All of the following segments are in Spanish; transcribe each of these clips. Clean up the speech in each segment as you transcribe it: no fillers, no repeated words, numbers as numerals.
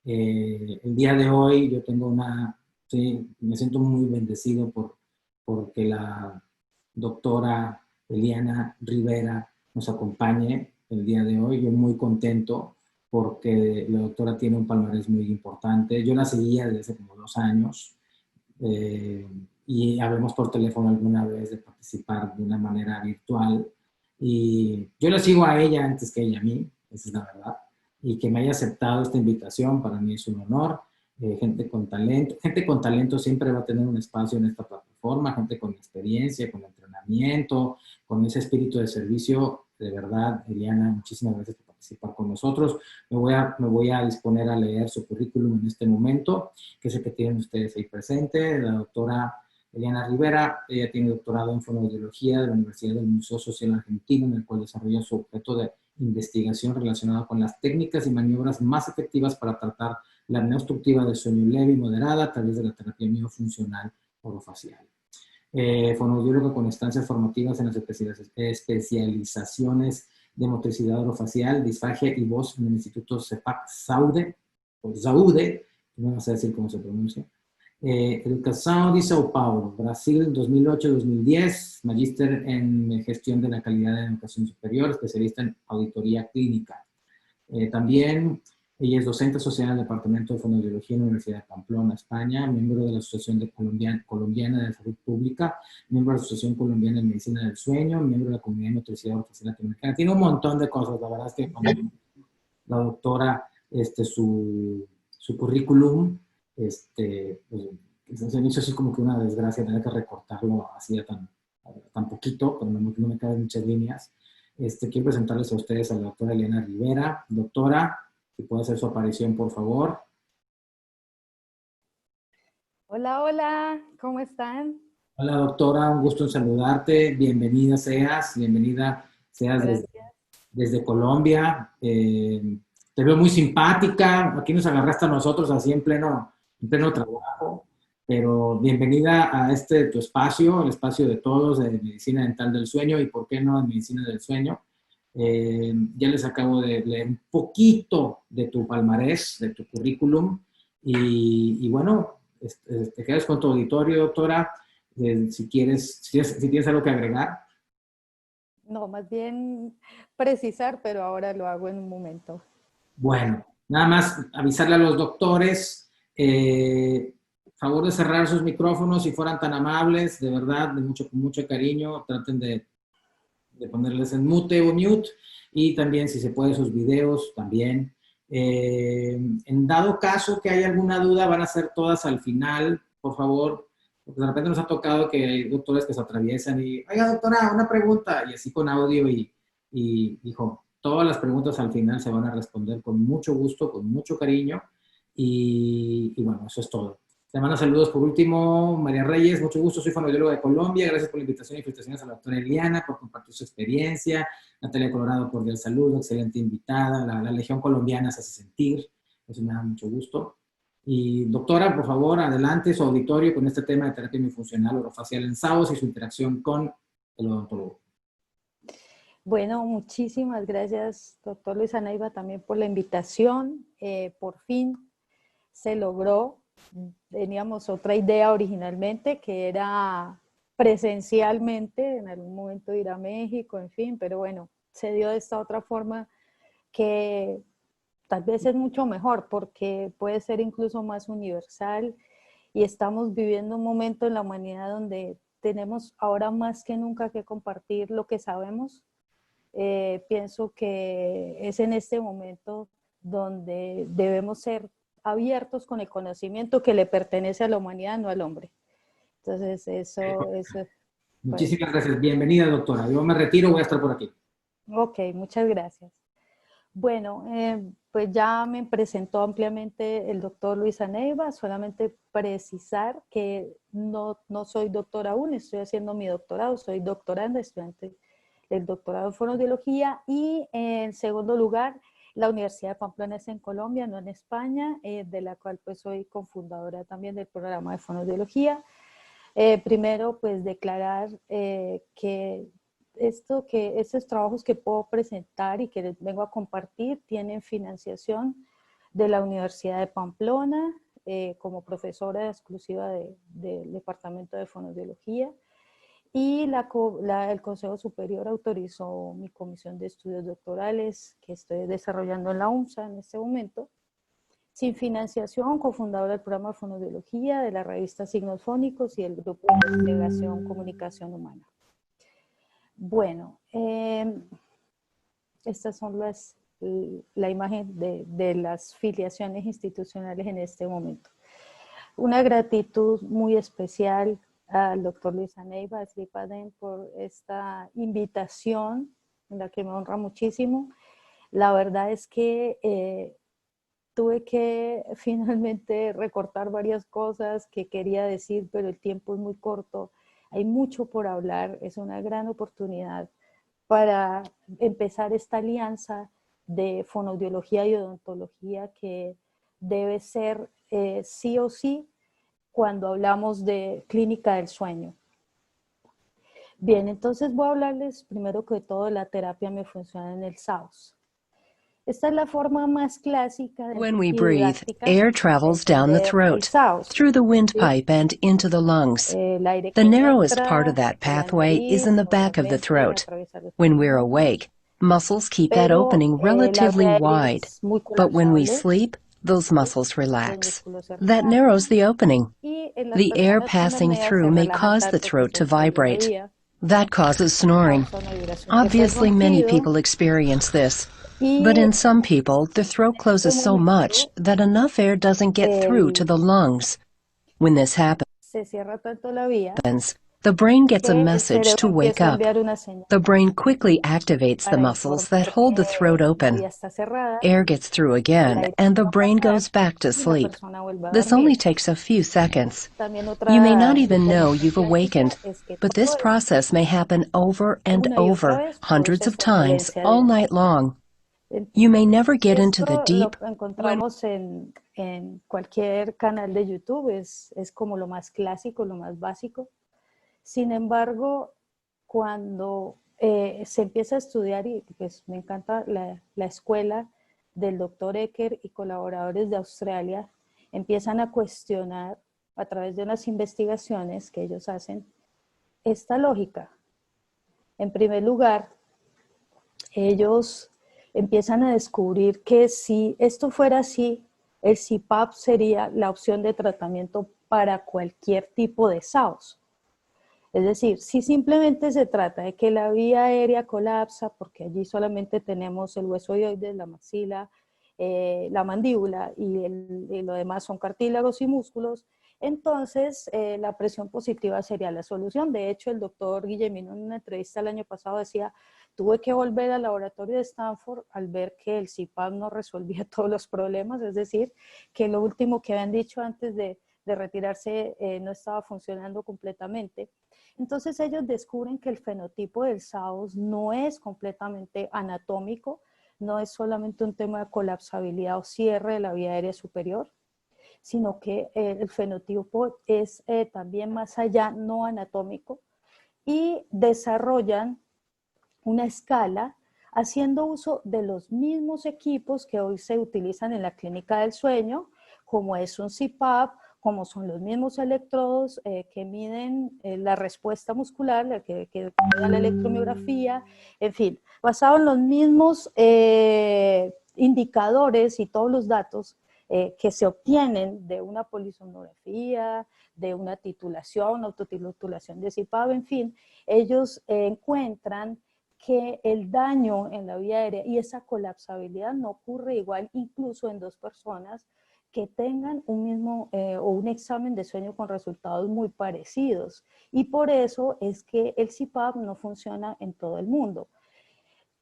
El día de hoy yo tengo sí, me siento muy bendecido porque la doctora Eliana Rivera nos acompañe el día de hoy. Yo muy contento porque la doctora tiene un palmarés muy importante. Yo la seguía desde hace como 2 años eh, y hablamos por teléfono alguna vez de participar de una manera virtual. Y yo la sigo a ella antes que ella a mí, esa es la verdad. Y que me haya aceptado esta invitación, para mí es un honor. Gente con talento siempre va a tener un espacio en esta plataforma, gente con experiencia, con entrenamiento, con ese espíritu de servicio. De verdad, Eliana, muchísimas gracias por participar con nosotros. Me voy a disponer a leer su currículum en este momento, que es el que tienen ustedes ahí presente. La doctora Eliana Rivera, ella tiene doctorado en fonoaudiología de la Universidad del Museo Social Argentino, en el cual desarrolla su objeto de investigación relacionado con las técnicas y maniobras más efectivas para tratar la apnea obstructiva de sueño leve y moderada a través de la terapia miofuncional orofacial. Fonoaudióloga con estancias formativas en las especializaciones de motricidad orofacial, disfagia y voz en el Instituto CEPAC Saude, o Zaude, no sé decir cómo se pronuncia. Educação de Sao Paulo, Brasil, 2008-2010, magíster en gestión de la calidad de educación superior, especialista en auditoría clínica. También ella es docente asociada al Departamento de Fonoaudiología en la Universidad de Pamplona, España, miembro de la Asociación Colombiana de Salud Pública, miembro de la Asociación Colombiana de Medicina del Sueño, miembro de la Comunidad de Motricidad Orofacial Latinoamericana. Tiene un montón de cosas, la verdad es que cuando la doctora, su currículum, pues, se me hizo así como que una desgracia tener que recortarlo así tan poquito, pero no me caben muchas líneas. Quiero presentarles a ustedes a la doctora Eliana Rivera. Doctora, si puede hacer su aparición, por favor. Hola, hola, ¿cómo están? Hola, doctora, un gusto en saludarte. Bienvenida seas Gracias. desde Colombia. Te veo muy simpática. Aquí nos agarraste a nosotros así en pleno trabajo. Pero bienvenida a tu espacio, el espacio de todos, de Medicina Dental del Sueño y, ¿por qué no, de Medicina del Sueño? Ya les acabo de leer un poquito de tu palmarés, de tu currículum. Y bueno, te quedas con tu auditorio, doctora. Si tienes algo que agregar. No, más bien precisar, pero ahora lo hago en un momento. Bueno, nada más avisarle a los doctores, favor de cerrar sus micrófonos si fueran tan amables, de verdad, con mucho cariño, traten de ponerles en mute o mute, y también si se puede sus videos también. En dado caso que haya alguna duda, van a ser todas al final, por favor, porque de repente nos ha tocado que hay doctores que se atraviesan y, oiga doctora, una pregunta, y así con audio dijo, todas las preguntas al final se van a responder con mucho gusto, con mucho cariño, y bueno, eso es todo. Te mando saludos por último, María Reyes, mucho gusto, soy fonoaudióloga de Colombia, gracias por la invitación y felicitaciones a la doctora Eliana por compartir su experiencia, Natalia Colorado por el saludo, excelente invitada, la Legión Colombiana se hace sentir, eso me da mucho gusto. Y doctora, por favor, adelante su auditorio con este tema de terapia miofuncional orofacial en SAOS y su interacción con el odontólogo. Bueno, muchísimas gracias, doctor Luis Anaiba, también por la invitación. Por fin se logró. Teníamos otra idea originalmente, que era presencialmente, en algún momento ir a México, en fin, pero bueno, se dio de esta otra forma que tal vez es mucho mejor, porque puede ser incluso más universal, y estamos viviendo un momento en la humanidad donde tenemos ahora más que nunca que compartir lo que sabemos. Pienso que es en este momento donde debemos ser abiertos con el conocimiento que le pertenece a la humanidad, no al hombre. Entonces, eso pues, Muchísimas gracias. Bienvenida, doctora. Yo me retiro, voy a estar por aquí. ok, muchas gracias. Bueno, pues ya me presentó ampliamente el doctor Luis Aneiva, solamente precisar que no soy doctora aún, estoy haciendo mi doctorado, soy doctoranda, estudiante del doctorado en fonoaudiología, y en segundo lugar, la Universidad de Pamplona es en Colombia, no en España, de la cual pues soy cofundadora también del programa de fonoaudiología. Primero, pues declarar que estos trabajos que puedo presentar y que les vengo a compartir tienen financiación de la Universidad de Pamplona, como profesora exclusiva del Departamento de Fonoaudiología, y el Consejo Superior autorizó mi comisión de estudios doctorales que estoy desarrollando en la UNSA en este momento. Sin financiación, cofundadora del programa de fonoaudiología, de la revista Signos Fónicos y el grupo de investigación Comunicación Humana. Bueno, estas son la imagen de las filiaciones institucionales en este momento. Una gratitud muy especial al doctor Luis Aneiva de Slipaden por esta invitación, en la que me honra muchísimo. La verdad es que tuve que finalmente recortar varias cosas que quería decir, pero el tiempo es muy corto. Hay mucho por hablar, es una gran oportunidad para empezar esta alianza de fonoaudiología y odontología que debe ser sí o sí cuando hablamos de clínica del sueño. Bien, entonces voy a hablarles primero que todo de la terapia miofuncional en el SAUS. Esta es la forma más clásica When we y breathe, didáctica air de travels down the entender el throat, SAUS. through the windpipe ¿Sí? and into the lungs. El aire The que narrowest part of entra that por la pathway is in nariz the back of the normalmente throat. atraviesa los When we're pulmones, awake, muscles keep that pero opening la relatively vía aérea wide. es muy But when we colapsable, sleep, those ¿sí? muscles Los relax. músculos se That narrows relajan the opening. y en las The air personas con passing apnea se through may relajan cause the tanto que throat se to obstruye la vibrate. vía, That causes snoring. causa una vibración que es el Obviously, many ronquido people experience this. But y in some people, the throat en este closes so much momento that enough air doesn't get through to the lungs. When this se cierra tanto la vía happens, the brain gets a que el message cerebro to wake empieza a up. enviar una señal The brain quickly activates the para muscles that informar hold the throat que la open. vía está cerrada, Air gets through el again, aire and the va a brain pasar goes back to y la sleep. persona vuelve a This only dormir. takes a few seconds. También You may not otra even know diferencia you've clásica awakened, es que but todo this esto process may happen over and una y otra over, vez hundreds produce of times, somnolencia all diurna. night long. You may never get into the Esto lo deep encontramos en cualquier canal de YouTube, es como lo más clásico, lo más básico. Sin embargo, cuando se empieza a estudiar, y pues me encanta la escuela del doctor Ecker y colaboradores de Australia, empiezan a cuestionar a través de unas investigaciones que ellos hacen esta lógica. En primer lugar, ellos empiezan a descubrir que si esto fuera así, el CPAP sería la opción de tratamiento para cualquier tipo de SAOS. Es decir, si simplemente se trata de que la vía aérea colapsa, porque allí solamente tenemos el hueso hioides, la maxila, la mandíbula y lo demás son cartílagos y músculos, entonces la presión positiva sería la solución. De hecho, el doctor Guillemino en una entrevista el año pasado decía, tuve que volver al laboratorio de Stanford al ver que el CPAP no resolvía todos los problemas, es decir, que lo último que habían dicho antes de retirarse no estaba funcionando completamente. Entonces ellos descubren que el fenotipo del SAOS no es completamente anatómico, no es solamente un tema de colapsabilidad o cierre de la vía aérea superior, sino que el fenotipo es también más allá, no anatómico, y desarrollan una escala haciendo uso de los mismos equipos que hoy se utilizan en la clínica del sueño, como es un CPAP, como son los mismos electrodos que miden la respuesta muscular, que miden la electromiografía, en fin, basado en los mismos indicadores y todos los datos que se obtienen de una polisomnografía, de una titulación, autotitulación de CPAP, en fin, ellos encuentran que el daño en la vía aérea y esa colapsabilidad no ocurre igual incluso en dos personas que tengan un mismo o un examen de sueño con resultados muy parecidos. Y por eso es que el CPAP no funciona en todo el mundo.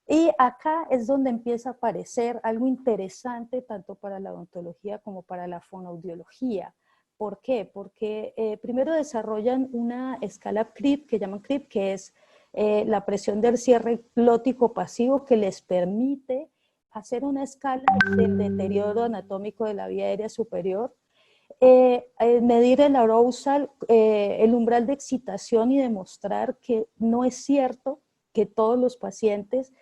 Y acá es donde empieza a aparecer algo interesante tanto para la odontología como para la fonoaudiología. ¿Por qué? Porque primero desarrollan una escala CRIP, que llaman CRIP, que es la presión del cierre glótico pasivo, que les permite hacer una escala del deterioro anatómico de la vía aérea superior, medir el arousal, el umbral de excitación y demostrar que no es cierto que todos los pacientes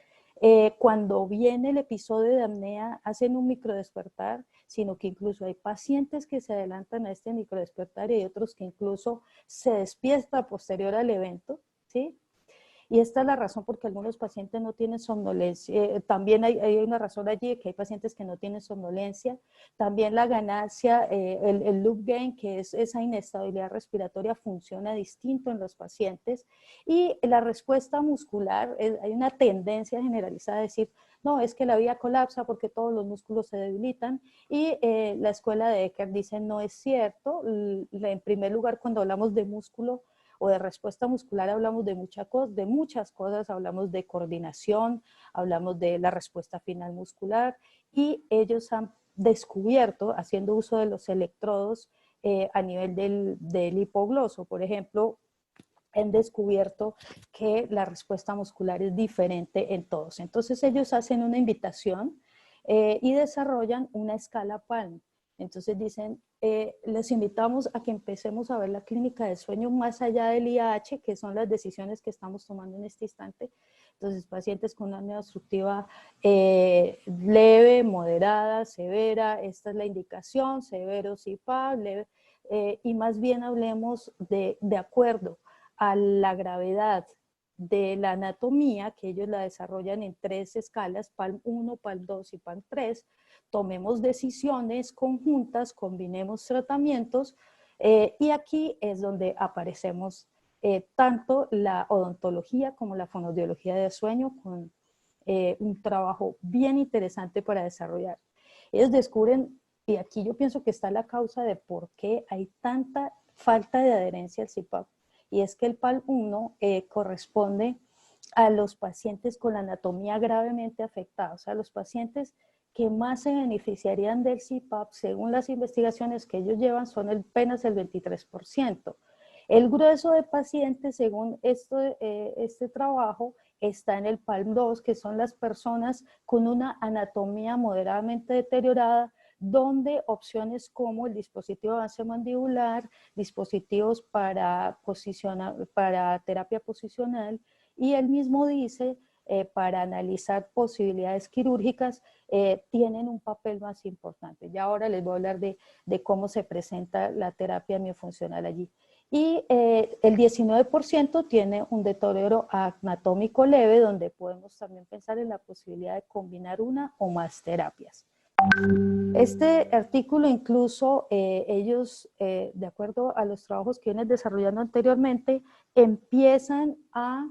Cuando viene el episodio de apnea, hacen un microdespertar, sino que incluso hay pacientes que se adelantan a este microdespertar y hay otros que incluso se despierta posterior al evento, ¿sí? Y esta es la razón por que algunos pacientes no tienen somnolencia. También hay una razón allí, que hay pacientes que no tienen somnolencia. También la ganancia, el loop gain, que es esa inestabilidad respiratoria, funciona distinto en los pacientes. Y la respuesta muscular, hay una tendencia generalizada a decir, no, es que la vía colapsa porque todos los músculos se debilitan. Y la escuela de Eckert dice, no es cierto. En primer lugar, cuando hablamos de músculo, o de respuesta muscular hablamos de muchas cosas, hablamos de coordinación, hablamos de la respuesta final muscular y ellos han descubierto, haciendo uso de los electrodos a nivel del hipogloso, por ejemplo, han descubierto que la respuesta muscular es diferente en todos. Entonces ellos hacen una invitación y desarrollan una escala PALM. Entonces dicen, les invitamos a que empecemos a ver la clínica de sueño más allá del IAH, que son las decisiones que estamos tomando en este instante. Entonces, pacientes con apnea obstructiva leve, moderada, severa, esta es la indicación, severo CPAP, leve, y más bien hablemos de acuerdo a la gravedad de la anatomía, que ellos la desarrollan en 3 escalas, PALM 1, PALM 2 y PALM 3, tomemos decisiones conjuntas, combinemos tratamientos, y aquí es donde aparecemos tanto la odontología como la fonoaudiología de sueño, con un trabajo bien interesante para desarrollar. Ellos descubren, y aquí yo pienso que está la causa de por qué hay tanta falta de adherencia al CPAP, y es que el PALM 1 corresponde a los pacientes con la anatomía gravemente afectada, o sea, los pacientes que más se beneficiarían del CPAP, según las investigaciones que ellos llevan, son apenas el 23%. El grueso de pacientes, según este trabajo, está en el PALM 2, que son las personas con una anatomía moderadamente deteriorada, donde opciones como el dispositivo de avance mandibular, dispositivos para terapia posicional, y él mismo dice, para analizar posibilidades quirúrgicas, tienen un papel más importante. Ya ahora les voy a hablar de cómo se presenta la terapia miofuncional allí. Y el 19% tiene un deterioro anatómico leve, donde podemos también pensar en la posibilidad de combinar una o más terapias. Este artículo incluso ellos, de acuerdo a los trabajos que vienen desarrollando anteriormente, empiezan a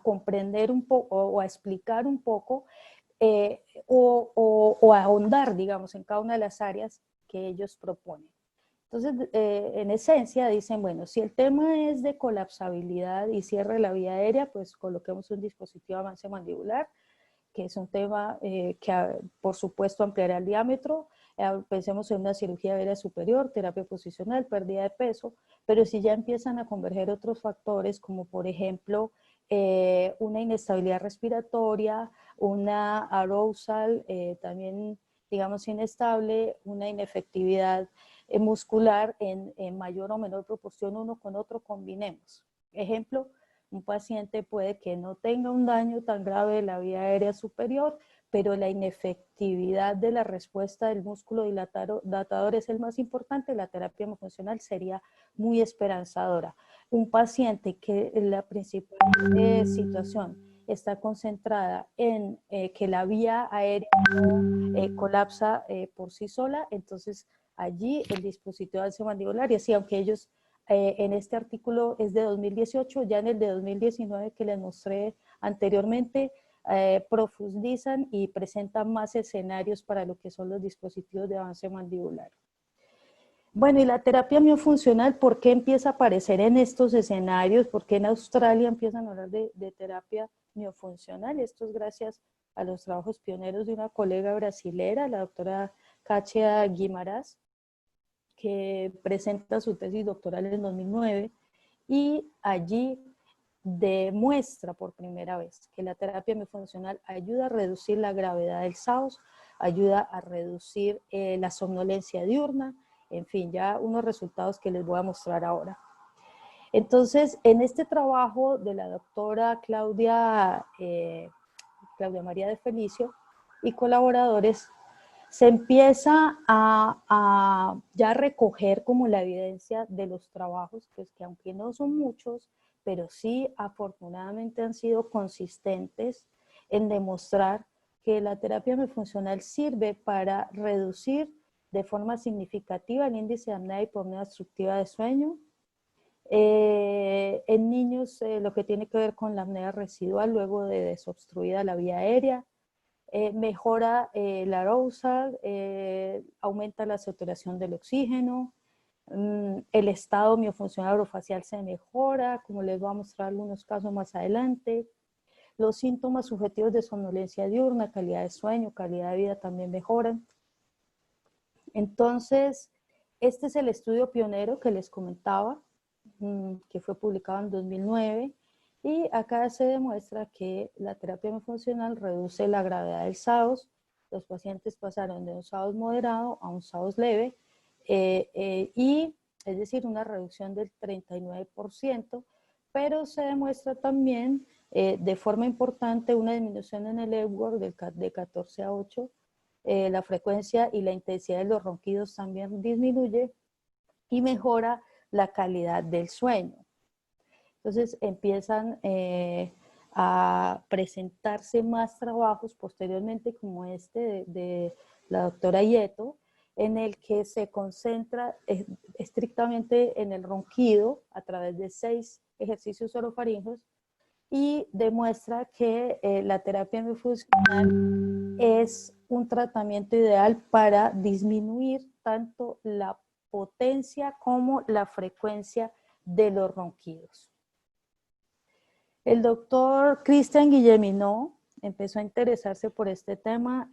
comprender un poco o a explicar un poco o a ahondar, digamos, en cada una de las áreas que ellos proponen. Entonces, en esencia dicen, bueno, si el tema es de colapsabilidad y cierre de la vía aérea, pues coloquemos un dispositivo de avance mandibular, que es un tema que por supuesto ampliará el diámetro. Pensemos en una cirugía aérea superior, terapia posicional, pérdida de peso, pero si ya empiezan a converger otros factores, como por ejemplo una inestabilidad respiratoria, una arousal también, digamos, inestable, una inefectividad muscular en mayor o menor proporción uno con otro, combinemos. Ejemplo, un paciente puede que no tenga un daño tan grave de la vía aérea superior, pero la inefectividad de la respuesta del músculo dilatador es el más importante. La terapia miofuncional sería muy esperanzadora. Un paciente que la principal situación está concentrada en que la vía aérea no colapsa por sí sola, entonces allí el dispositivo de avance mandibular, y así, aunque ellos en este artículo es de 2018, ya en el de 2019 que les mostré anteriormente, profundizan y presentan más escenarios para lo que son los dispositivos de avance mandibular. Bueno, y la terapia miofuncional, ¿por qué empieza a aparecer en estos escenarios? ¿Por qué en Australia empiezan a hablar de terapia miofuncional? Esto es gracias a los trabajos pioneros de una colega brasilera, la doctora Katia Guimarães, que presenta su tesis doctoral en 2009, y allí demuestra por primera vez que la terapia miofuncional ayuda a reducir la gravedad del SAOS, ayuda a reducir la somnolencia diurna, en fin, ya unos resultados que les voy a mostrar ahora. Entonces, en este trabajo de la doctora Claudia María de Felicio y colaboradores, se empieza a ya recoger como la evidencia de los trabajos, pues que aunque no son muchos, pero sí afortunadamente han sido consistentes en demostrar que la terapia miofuncional sirve para reducir de forma significativa el índice de apnea y hipopnea obstructiva de sueño. En niños, lo que tiene que ver con la apnea residual luego de desobstruida la vía aérea, mejora la arousal, aumenta la saturación del oxígeno, el estado miofuncional orofacial se mejora, como les voy a mostrar algunos casos más adelante. Los síntomas subjetivos de somnolencia diurna, calidad de sueño, calidad de vida también mejoran. Entonces, este es el estudio pionero que les comentaba, que fue publicado en 2009, y acá se demuestra que la terapia miofuncional reduce la gravedad del SAOS. Los pacientes pasaron de un SAOS moderado a un SAOS leve, y es decir, una reducción del 39%, pero se demuestra también de forma importante una disminución en el Epworth de 14 a 8, la frecuencia y la intensidad de los ronquidos también disminuye y mejora la calidad del sueño. Entonces empiezan a presentarse más trabajos posteriormente como este de la doctora Yeto, en el que se concentra estrictamente en el ronquido a través de 6 ejercicios orofaringeos y demuestra que la terapia miofuncional es un tratamiento ideal para disminuir tanto la potencia como la frecuencia de los ronquidos. El doctor Cristian Guilleminot empezó a interesarse por este tema,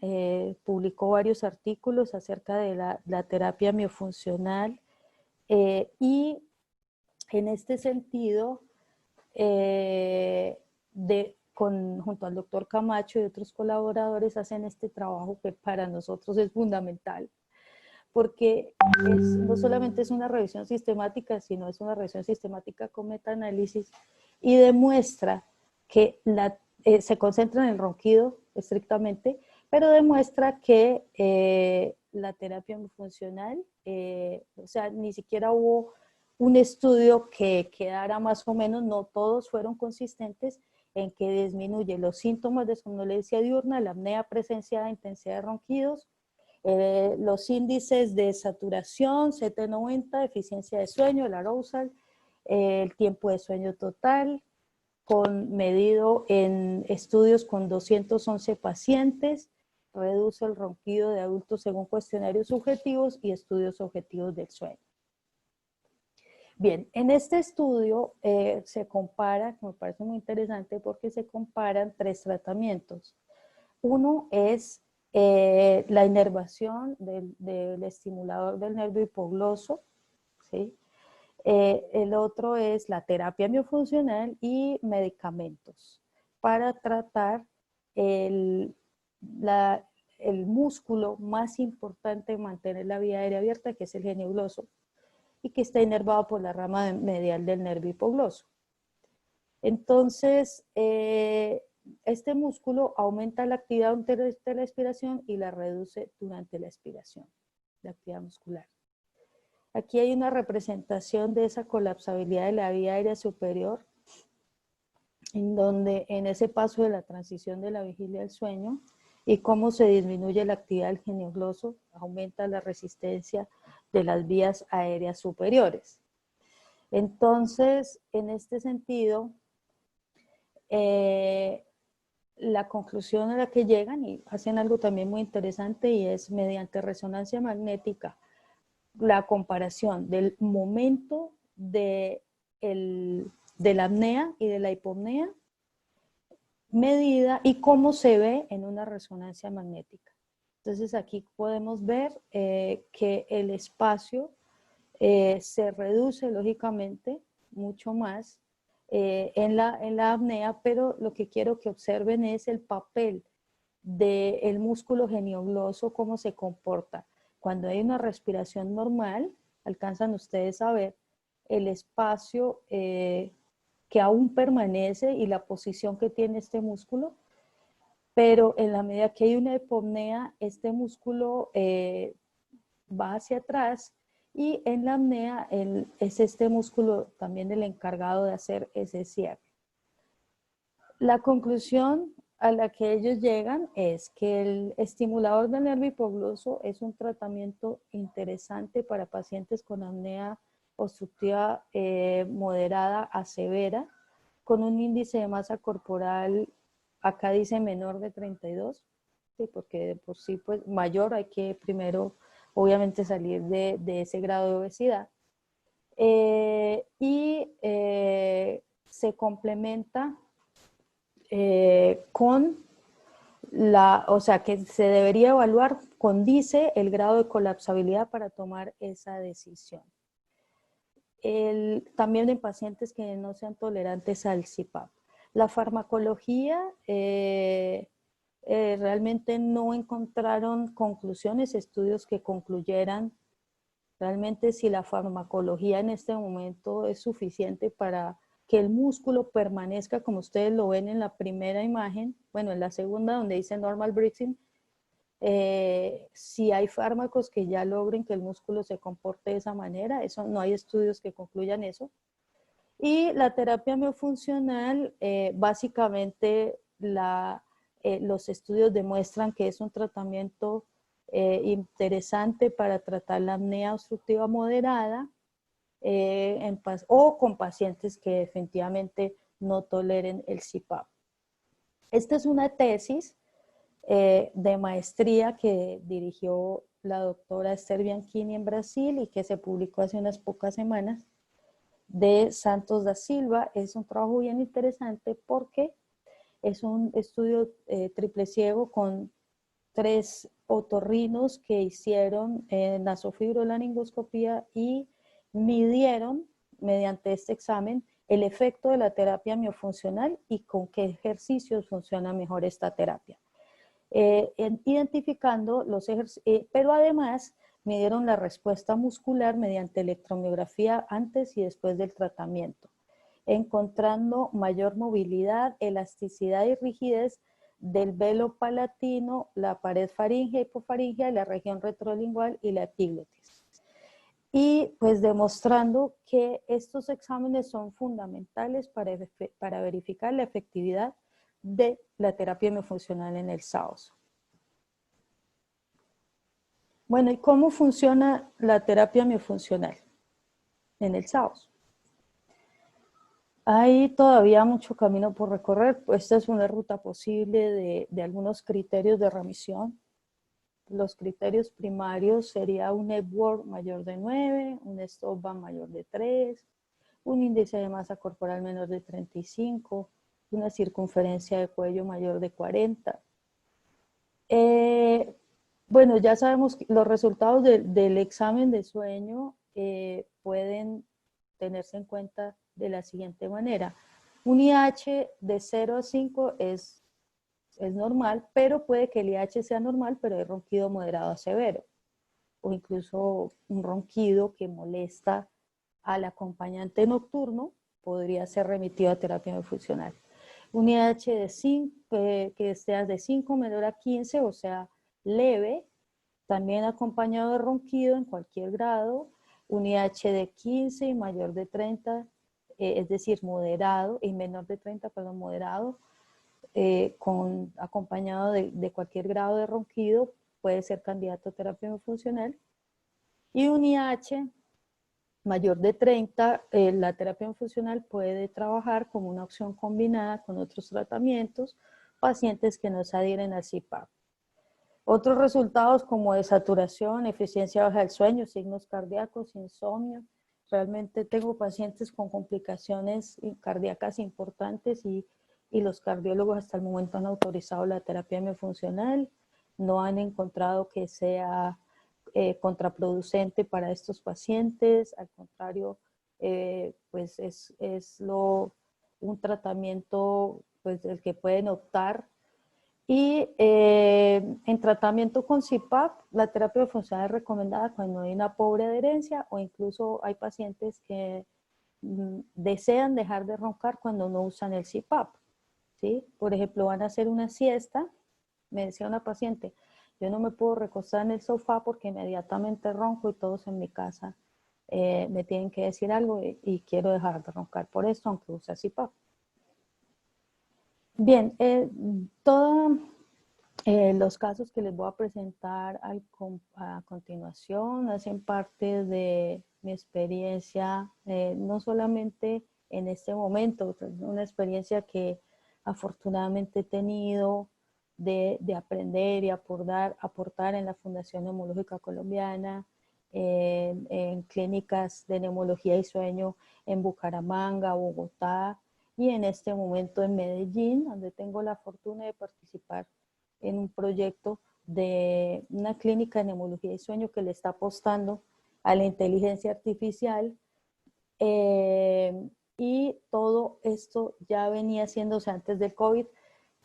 publicó varios artículos acerca de la terapia miofuncional, y en este sentido, junto al doctor Camacho y otros colaboradores hacen este trabajo que para nosotros es fundamental, porque no solamente es una revisión sistemática, sino es una revisión sistemática con metaanálisis, y demuestra que se concentra en el ronquido estrictamente, pero demuestra que la terapia funcional, o sea, ni siquiera hubo un estudio que quedara más o menos, no todos fueron consistentes en que disminuye los síntomas de somnolencia diurna, la apnea presenciada, intensidad de ronquidos, los índices de saturación, CT90, eficiencia de sueño, el arousal, el tiempo de sueño total, medido en estudios con 211 pacientes, reduce el ronquido de adultos según cuestionarios subjetivos y estudios objetivos del sueño. Bien, en este estudio se compara, me parece muy interesante porque se comparan 3 tratamientos. Uno es la inervación del estimulador del nervio hipogloso, ¿sí? El otro es la terapia miofuncional y medicamentos para tratar el músculo más importante de mantener la vía aérea abierta, que es el geniogloso, y que está inervado por la rama medial del nervio hipogloso. Entonces, este músculo aumenta la actividad durante la expiración y la reduce durante la expiración, la actividad muscular. Aquí hay una representación de esa colapsabilidad de la vía aérea superior, en donde en ese paso de la transición de la vigilia al sueño y cómo se disminuye la actividad del geniogloso, aumenta la resistencia de las vías aéreas superiores. Entonces, en este sentido, la conclusión a la que llegan, y hacen algo también muy interesante, y es mediante resonancia magnética, la comparación del momento de la apnea y de la hipopnea medida y cómo se ve en una resonancia magnética. Entonces aquí podemos ver que el espacio se reduce lógicamente mucho más en la apnea, pero lo que quiero que observen es el papel del músculo geniogloso, cómo se comporta. Cuando hay una respiración normal, alcanzan ustedes a ver el espacio que aún permanece y la posición que tiene este músculo, pero en la medida que hay una hipopnea, este músculo va hacia atrás y en la apnea es este músculo también el encargado de hacer ese cierre. La conclusión a la que ellos llegan es que el estimulador del nervio hipogloso es un tratamiento interesante para pacientes con apnea obstructiva moderada a severa, con un índice de masa corporal, acá dice menor de 32, ¿sí? Porque de por sí pues mayor hay que primero obviamente salir de ese grado de obesidad. Se complementa con o sea, que se debería evaluar, condice el grado de colapsabilidad para tomar esa decisión. También en pacientes que no sean tolerantes al CPAP. La farmacología realmente no encontraron conclusiones, estudios que concluyeran realmente si la farmacología en este momento es suficiente para que el músculo permanezca, como ustedes lo ven en la primera imagen, bueno, en la segunda donde dice normal breathing, si hay fármacos que ya logren que el músculo se comporte de esa manera, eso no hay estudios que concluyan eso. Y la terapia miofuncional, básicamente los estudios demuestran que es un tratamiento interesante para tratar la apnea obstructiva moderada o con pacientes que definitivamente no toleren el CPAP. Esta es una tesis de maestría que dirigió la doctora Esther Bianchini en Brasil y que se publicó hace unas pocas semanas, de Santos da Silva. Es un trabajo bien interesante porque es un estudio triple ciego con 3 otorrinos que hicieron nasofibrolaringoscopía y midieron mediante este examen el efecto de la terapia miofuncional y con qué ejercicios funciona mejor esta terapia. Identificando los ejercicios, pero además midieron la respuesta muscular mediante electromiografía antes y después del tratamiento, encontrando mayor movilidad, elasticidad y rigidez del velo palatino, la pared faríngea, hipofaríngea, la región retrolingual y la epiglotis. Y pues demostrando que estos exámenes son fundamentales para verificar la efectividad de la terapia miofuncional en el SAOS. Bueno, ¿y cómo funciona la terapia miofuncional en el SAOS? Hay todavía mucho camino por recorrer. Esta es una ruta posible de algunos criterios de remisión. Los criterios primarios sería un Epworth mayor de 9, un STOPBA mayor de 3, un índice de masa corporal menor de 35, una circunferencia de cuello mayor de 40. Bueno, ya sabemos que los resultados del examen de sueño pueden tenerse en cuenta de la siguiente manera. Un IH de 0 a 5 es normal, pero puede que el IH sea normal, pero hay ronquido moderado a severo, o incluso un ronquido que molesta al acompañante nocturno podría ser remitido a terapia miofuncional. Un IH de 5, que sea de 5 menor a 15, o sea, leve, también acompañado de ronquido en cualquier grado. Un IH de 15 y mayor de 30, es decir, moderado, y menor de 30, perdón, moderado, acompañado de cualquier grado de ronquido, puede ser candidato a terapia funcional. Y un IH mayor de 30, la terapia funcional puede trabajar como una opción combinada con otros tratamientos, pacientes que no se adhieren al CPAP. Otros resultados como desaturación, eficiencia baja del sueño, signos cardíacos, insomnio. Realmente tengo pacientes con complicaciones cardíacas importantes y los cardiólogos hasta el momento han autorizado la terapia miofuncional. No han encontrado que sea contraproducente para estos pacientes. Al contrario, pues es un tratamiento pues, del que pueden optar. Y en tratamiento con CPAP, la terapia funcional es recomendada cuando hay una pobre adherencia o incluso hay pacientes que desean dejar de roncar cuando no usan el CPAP, ¿sí? Por ejemplo, van a hacer una siesta, me decía una paciente, yo no me puedo recostar en el sofá porque inmediatamente ronco y todos en mi casa me tienen que decir algo y quiero dejar de roncar por esto, aunque use CPAP. Bien, todos los casos que les voy a presentar a continuación hacen parte de mi experiencia, no solamente en este momento, una experiencia que afortunadamente he tenido de aprender y aportar en la Fundación Neumológica Colombiana, en clínicas de neumología y sueño en Bucaramanga, Bogotá, y en este momento en Medellín, donde tengo la fortuna de participar en un proyecto de una clínica de neumología y sueño que le está apostando a la inteligencia artificial, y todo esto ya venía haciéndose antes del COVID,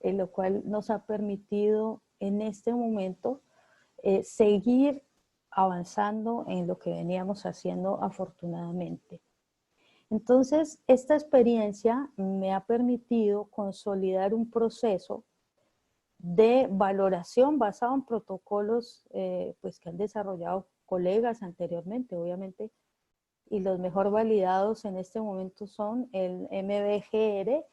lo cual nos ha permitido en este momento seguir avanzando en lo que veníamos haciendo afortunadamente. Entonces, esta experiencia me ha permitido consolidar un proceso de valoración basado en protocolos pues que han desarrollado colegas anteriormente, obviamente, y los mejor validados en este momento son el MBGR,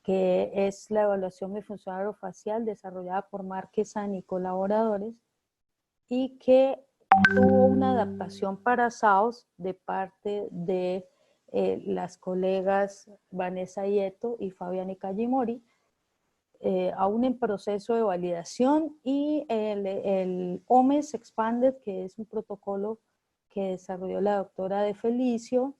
que es la evaluación bifuncional orofacial desarrollada por Marquesan y colaboradores, y que tuvo una adaptación para SAOS de parte de las colegas Vanessa Ieto y Fabiani Kajimori, aún en proceso de validación, y el OMES Expanded, que es un protocolo que desarrolló la doctora De Felicio,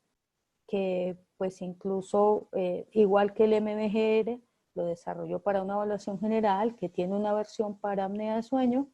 que pues incluso, igual que el MBGR, lo desarrolló para una evaluación general, que tiene una versión para apnea de sueño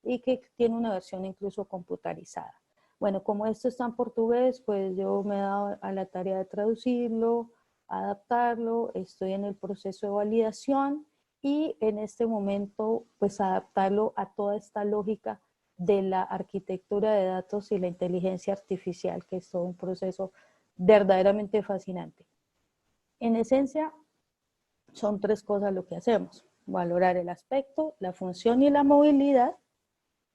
y que tiene una versión incluso computarizada. Bueno, como esto está en portugués, pues yo me he dado a la tarea de traducirlo, adaptarlo, estoy en el proceso de validación y en este momento pues adaptarlo a toda esta lógica de la arquitectura de datos y la inteligencia artificial, que es todo un proceso verdaderamente fascinante. En esencia, son tres cosas lo que hacemos: valorar el aspecto, la función y la movilidad,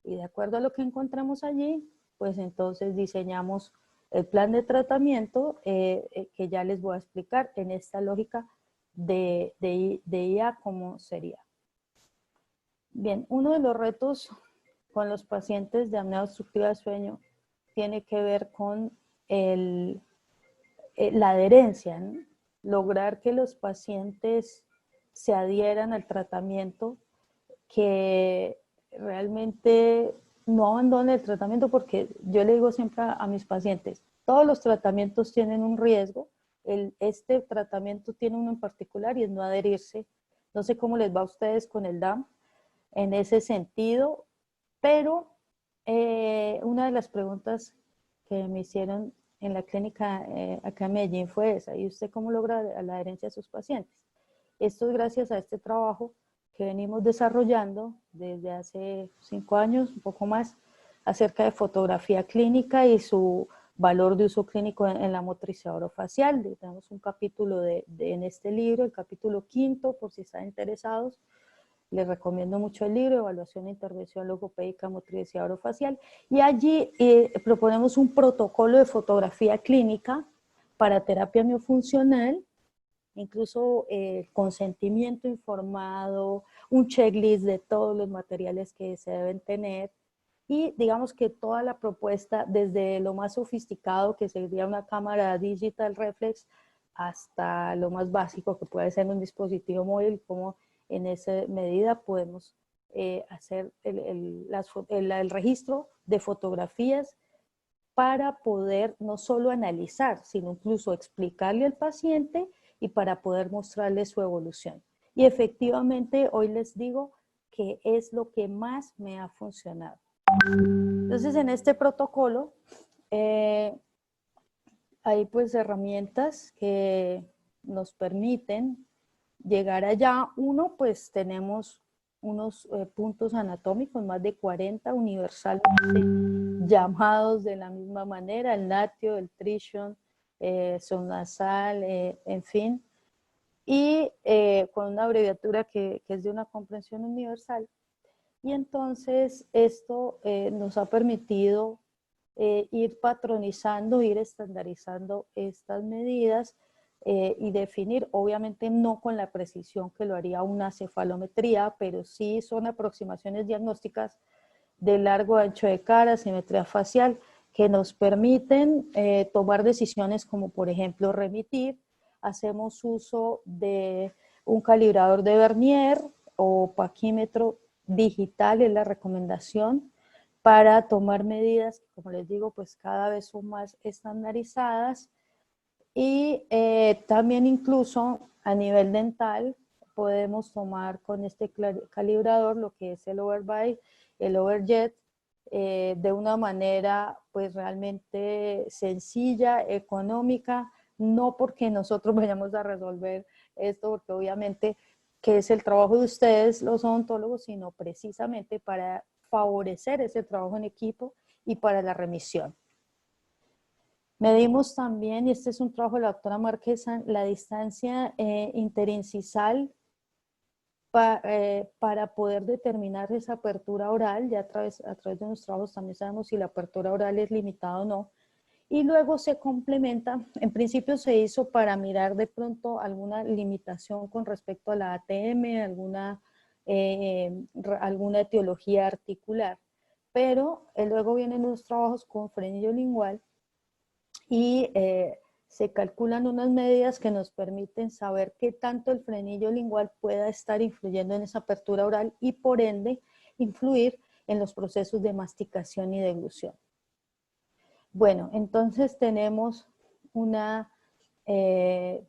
y de acuerdo a lo que encontramos allí, pues entonces diseñamos el plan de tratamiento que ya les voy a explicar en esta lógica de IA cómo sería. Bien, uno de los retos con los pacientes de apnea obstructiva de sueño tiene que ver con la adherencia, ¿no? Lograr que los pacientes se adhieran al tratamiento, que realmente no abandonen el tratamiento, porque yo le digo siempre a mis pacientes, todos los tratamientos tienen un riesgo, este tratamiento tiene uno en particular y es no adherirse. No sé cómo les va a ustedes con el DAM en ese sentido, pero una de las preguntas que me hicieron en la clínica acá en Medellín fue esa: ¿y usted cómo logra la adherencia de sus pacientes? Esto es gracias a este trabajo que venimos desarrollando desde hace 5 años, un poco más, acerca de fotografía clínica y su valor de uso clínico en la motricidad orofacial. Tenemos un capítulo en este libro, el capítulo 5, por si están interesados. Les recomiendo mucho el libro, Evaluación e Intervención Logopédica Motricidad Orofacial, y allí proponemos un protocolo de fotografía clínica para terapia miofuncional, incluso consentimiento informado, un checklist de todos los materiales que se deben tener, y digamos que toda la propuesta, desde lo más sofisticado que sería una cámara digital reflex, hasta lo más básico que puede ser un dispositivo móvil, como en esa medida podemos hacer el registro de fotografías para poder no solo analizar, sino incluso explicarle al paciente y para poder mostrarle su evolución. Y efectivamente hoy les digo que es lo que más me ha funcionado. Entonces, en este protocolo hay pues herramientas que nos permiten llegar allá. Uno, pues tenemos unos puntos anatómicos, más de 40 universalmente llamados de la misma manera: el natio, el tritium, subnasal, en fin, y con una abreviatura que es de una comprensión universal. Y entonces esto nos ha permitido ir patronizando, ir estandarizando estas medidas y definir, obviamente no con la precisión que lo haría una cefalometría, pero sí son aproximaciones diagnósticas de largo, ancho de cara, simetría facial, que nos permiten tomar decisiones como por ejemplo remitir. Hacemos uso de un calibrador de Vernier o paquímetro digital, es la recomendación, para tomar medidas que, como les digo, pues cada vez son más estandarizadas. Y también incluso a nivel dental podemos tomar con este calibrador lo que es el overbite, el overjet, de una manera pues realmente sencilla, económica, no porque nosotros vayamos a resolver esto, porque obviamente que es el trabajo de ustedes los odontólogos, sino precisamente para favorecer ese trabajo en equipo y para la remisión. Medimos también, y este es un trabajo de la doctora Marquesa, la distancia interincisal para poder determinar esa apertura oral. Ya a través de nuestros trabajos también sabemos si la apertura oral es limitada o no. Y luego se complementa, en principio se hizo para mirar de pronto alguna limitación con respecto a la ATM, alguna etiología articular. Pero luego vienen los trabajos con frenillo lingual y se calculan unas medidas que nos permiten saber qué tanto el frenillo lingual pueda estar influyendo en esa apertura oral y por ende influir en los procesos de masticación y deglución. Bueno, entonces tenemos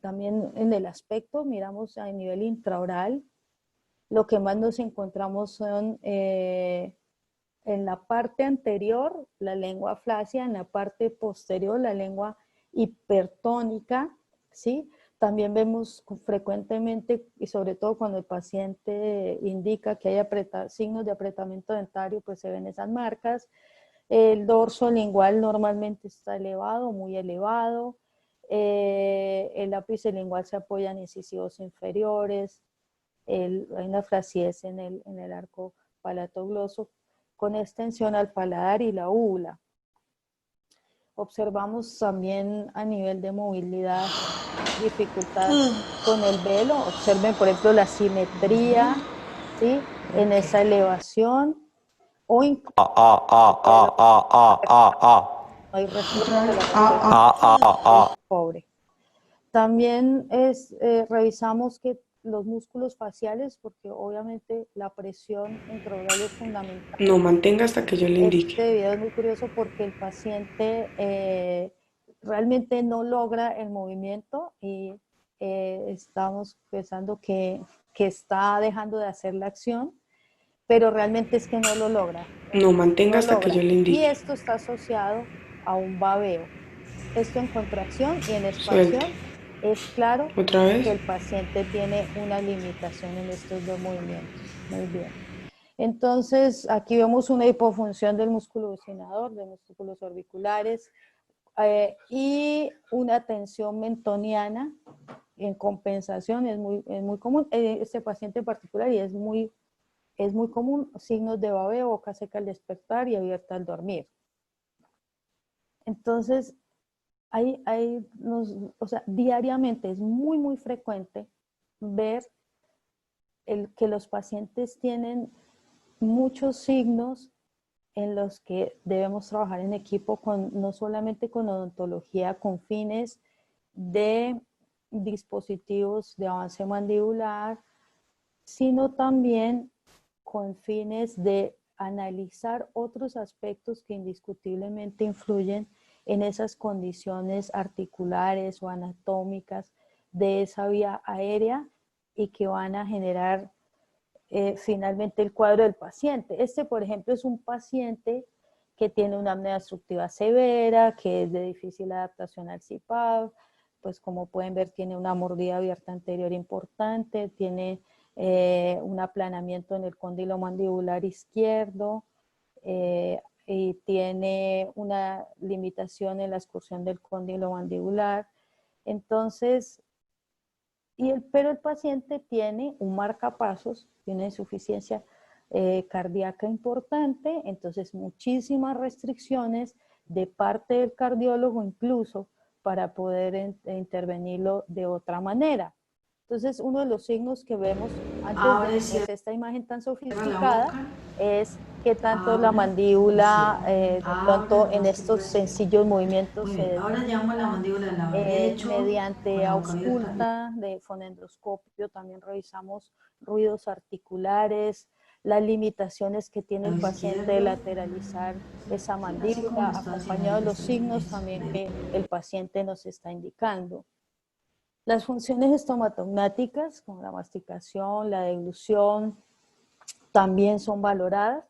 también en el aspecto, miramos a nivel intraoral, lo que más nos encontramos son en la parte anterior, la lengua flácida, en la parte posterior, la lengua hipertónica, ¿sí? También vemos frecuentemente, y sobre todo cuando el paciente indica que hay signos de apretamiento dentario, pues se ven esas marcas. El dorso lingual normalmente está elevado, muy elevado. El ápice lingual se apoya en incisivos inferiores. Hay una flacidez en el arco palatogloso con extensión al paladar y la úvula. Observamos también a nivel de movilidad dificultad con el velo. Observen, por ejemplo, la simetría, ¿sí? En esa elevación. O incluso no hay respuesta de la pobre. También revisamos que los músculos faciales, porque obviamente la presión intraoral es fundamental. No, mantenga hasta que yo le indique. Este video es muy curioso porque el paciente realmente no logra el movimiento y estamos pensando que está dejando de hacer la acción, pero realmente es que no lo logra. No, mantenga hasta que yo le indique. Y esto está asociado a un babeo. Esto en contracción y en expansión. Suelte. Es claro ¿Otra vez? que el paciente tiene una limitación en estos dos movimientos. Muy bien. Entonces, aquí vemos una hipofunción del músculo bucinador, de los músculos orbiculares, y una tensión mentoniana en compensación. Es muy común. Este paciente en particular, y es muy común, signos de babeo, boca seca al despertar y abierta al dormir. Entonces, diariamente es muy frecuente ver que los pacientes tienen muchos signos en los que debemos trabajar en equipo, no solamente con odontología, con fines de dispositivos de avance mandibular, sino también con fines de analizar otros aspectos que indiscutiblemente influyen en esas condiciones articulares o anatómicas de esa vía aérea y que van a generar finalmente el cuadro del paciente. Este, por ejemplo, es un paciente que tiene una apnea obstructiva severa, que es de difícil adaptación al CPAP, pues como pueden ver tiene una mordida abierta anterior importante, tiene un aplanamiento en el cóndilo mandibular izquierdo, y tiene una limitación en la excursión del cóndilo mandibular. Entonces, pero el paciente tiene un marcapasos, tiene insuficiencia cardíaca importante, entonces muchísimas restricciones de parte del cardiólogo incluso para poder intervenirlo de otra manera. Entonces, uno de los signos que vemos antes de pues, esta imagen tan sofisticada es que tanto la mandíbula, de pronto en estos sencillos movimientos Muy se bien, ahora llevamos la mandíbula del lado derecho, mediante con la boca abierta. ausculta de fonendoscopio también revisamos ruidos articulares, las limitaciones que tiene el paciente de lateralizar esa mandíbula, acompañado de los signos también que el paciente nos está indicando. Las funciones estomatognáticas, como la masticación, la deglución, también son valoradas.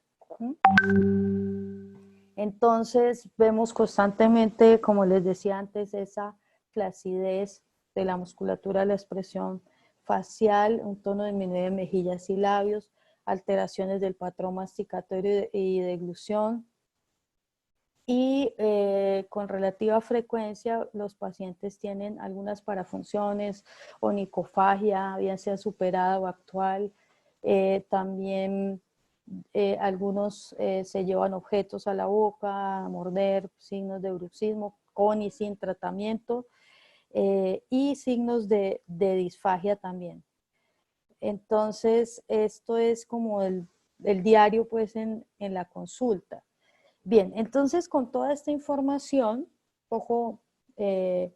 Entonces, vemos constantemente, como les decía antes, esa flacidez de la musculatura de la expresión facial, un tono disminuido de mejillas y labios, alteraciones del patrón masticatorio y deglución. Y con relativa frecuencia los pacientes tienen algunas parafunciones, onicofagia, bien sea superada o actual. También algunos se llevan objetos a la boca, a morder, signos de bruxismo, con y sin tratamiento, y signos de disfagia también. Entonces, esto es como el diario pues en la consulta. Bien, entonces con toda esta información, un poco de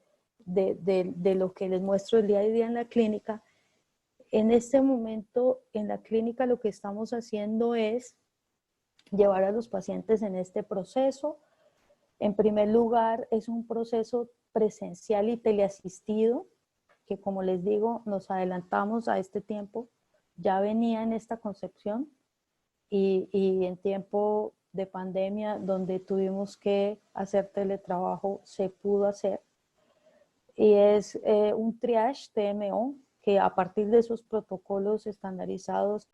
lo que les muestro el día a día en la clínica, en este momento en la clínica lo que estamos haciendo es llevar a los pacientes en este proceso. En primer lugar, es un proceso presencial y teleasistido, que como les digo, nos adelantamos a este tiempo, ya venía en esta concepción y en tiempo de pandemia donde tuvimos que hacer teletrabajo se pudo hacer. Y es un triage TMO que a partir de esos protocolos estandarizados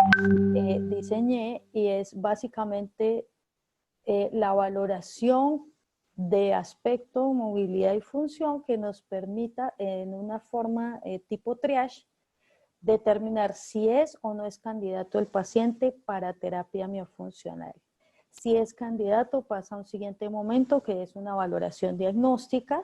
diseñé, y es básicamente la valoración de aspecto, movilidad y función que nos permita en una forma tipo triage determinar si es o no es candidato el paciente para terapia miofuncional. Si es candidato, pasa a un siguiente momento que es una valoración diagnóstica,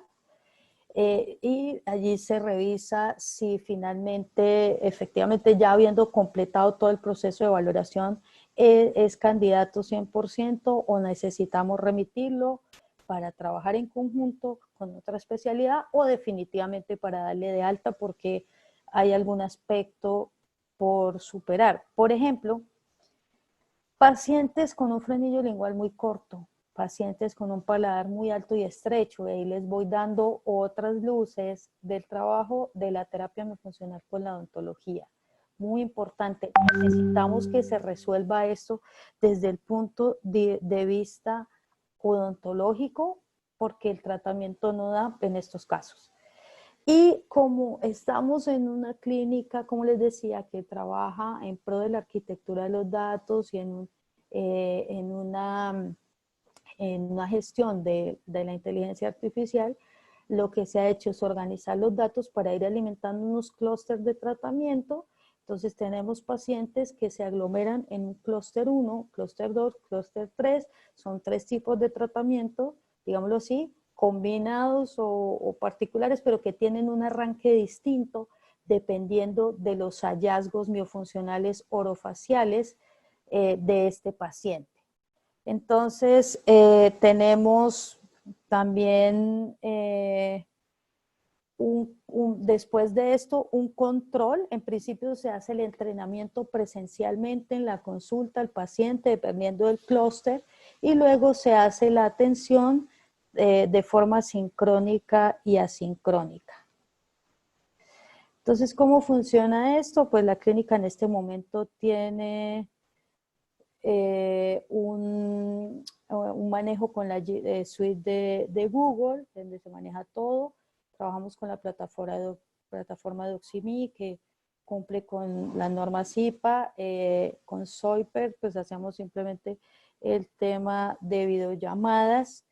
y allí se revisa si finalmente, efectivamente, ya habiendo completado todo el proceso de valoración, es candidato 100% o necesitamos remitirlo para trabajar en conjunto con otra especialidad o definitivamente para darle de alta porque hay algún aspecto por superar. Por ejemplo, pacientes con un frenillo lingual muy corto, pacientes con un paladar muy alto y estrecho, y ahí les voy dando otras luces del trabajo de la terapia miofuncional con la odontología. Muy importante, necesitamos que se resuelva esto desde el punto de vista odontológico, porque el tratamiento no da en estos casos. Y como estamos en una clínica, como les decía, que trabaja en pro de la arquitectura de los datos y en una gestión de la inteligencia artificial, lo que se ha hecho es organizar los datos para ir alimentando unos clústeres de tratamiento. Entonces tenemos pacientes que se aglomeran en un clúster 1, clúster 2, clúster 3, son 3 tipos de tratamiento, digámoslo así, combinados o particulares, pero que tienen un arranque distinto dependiendo de los hallazgos miofuncionales orofaciales de este paciente. Entonces, tenemos también, después de esto, un control. En principio se hace el entrenamiento presencialmente en la consulta al paciente, dependiendo del clúster, y luego se hace la atención de forma sincrónica y asincrónica. Entonces, ¿cómo funciona esto? Pues la clínica en este momento tiene un manejo con la suite de Google, donde se maneja todo. Trabajamos con la plataforma de Doximi, que cumple con la norma CIPA. Con Soiper pues hacemos simplemente el tema de videollamadas.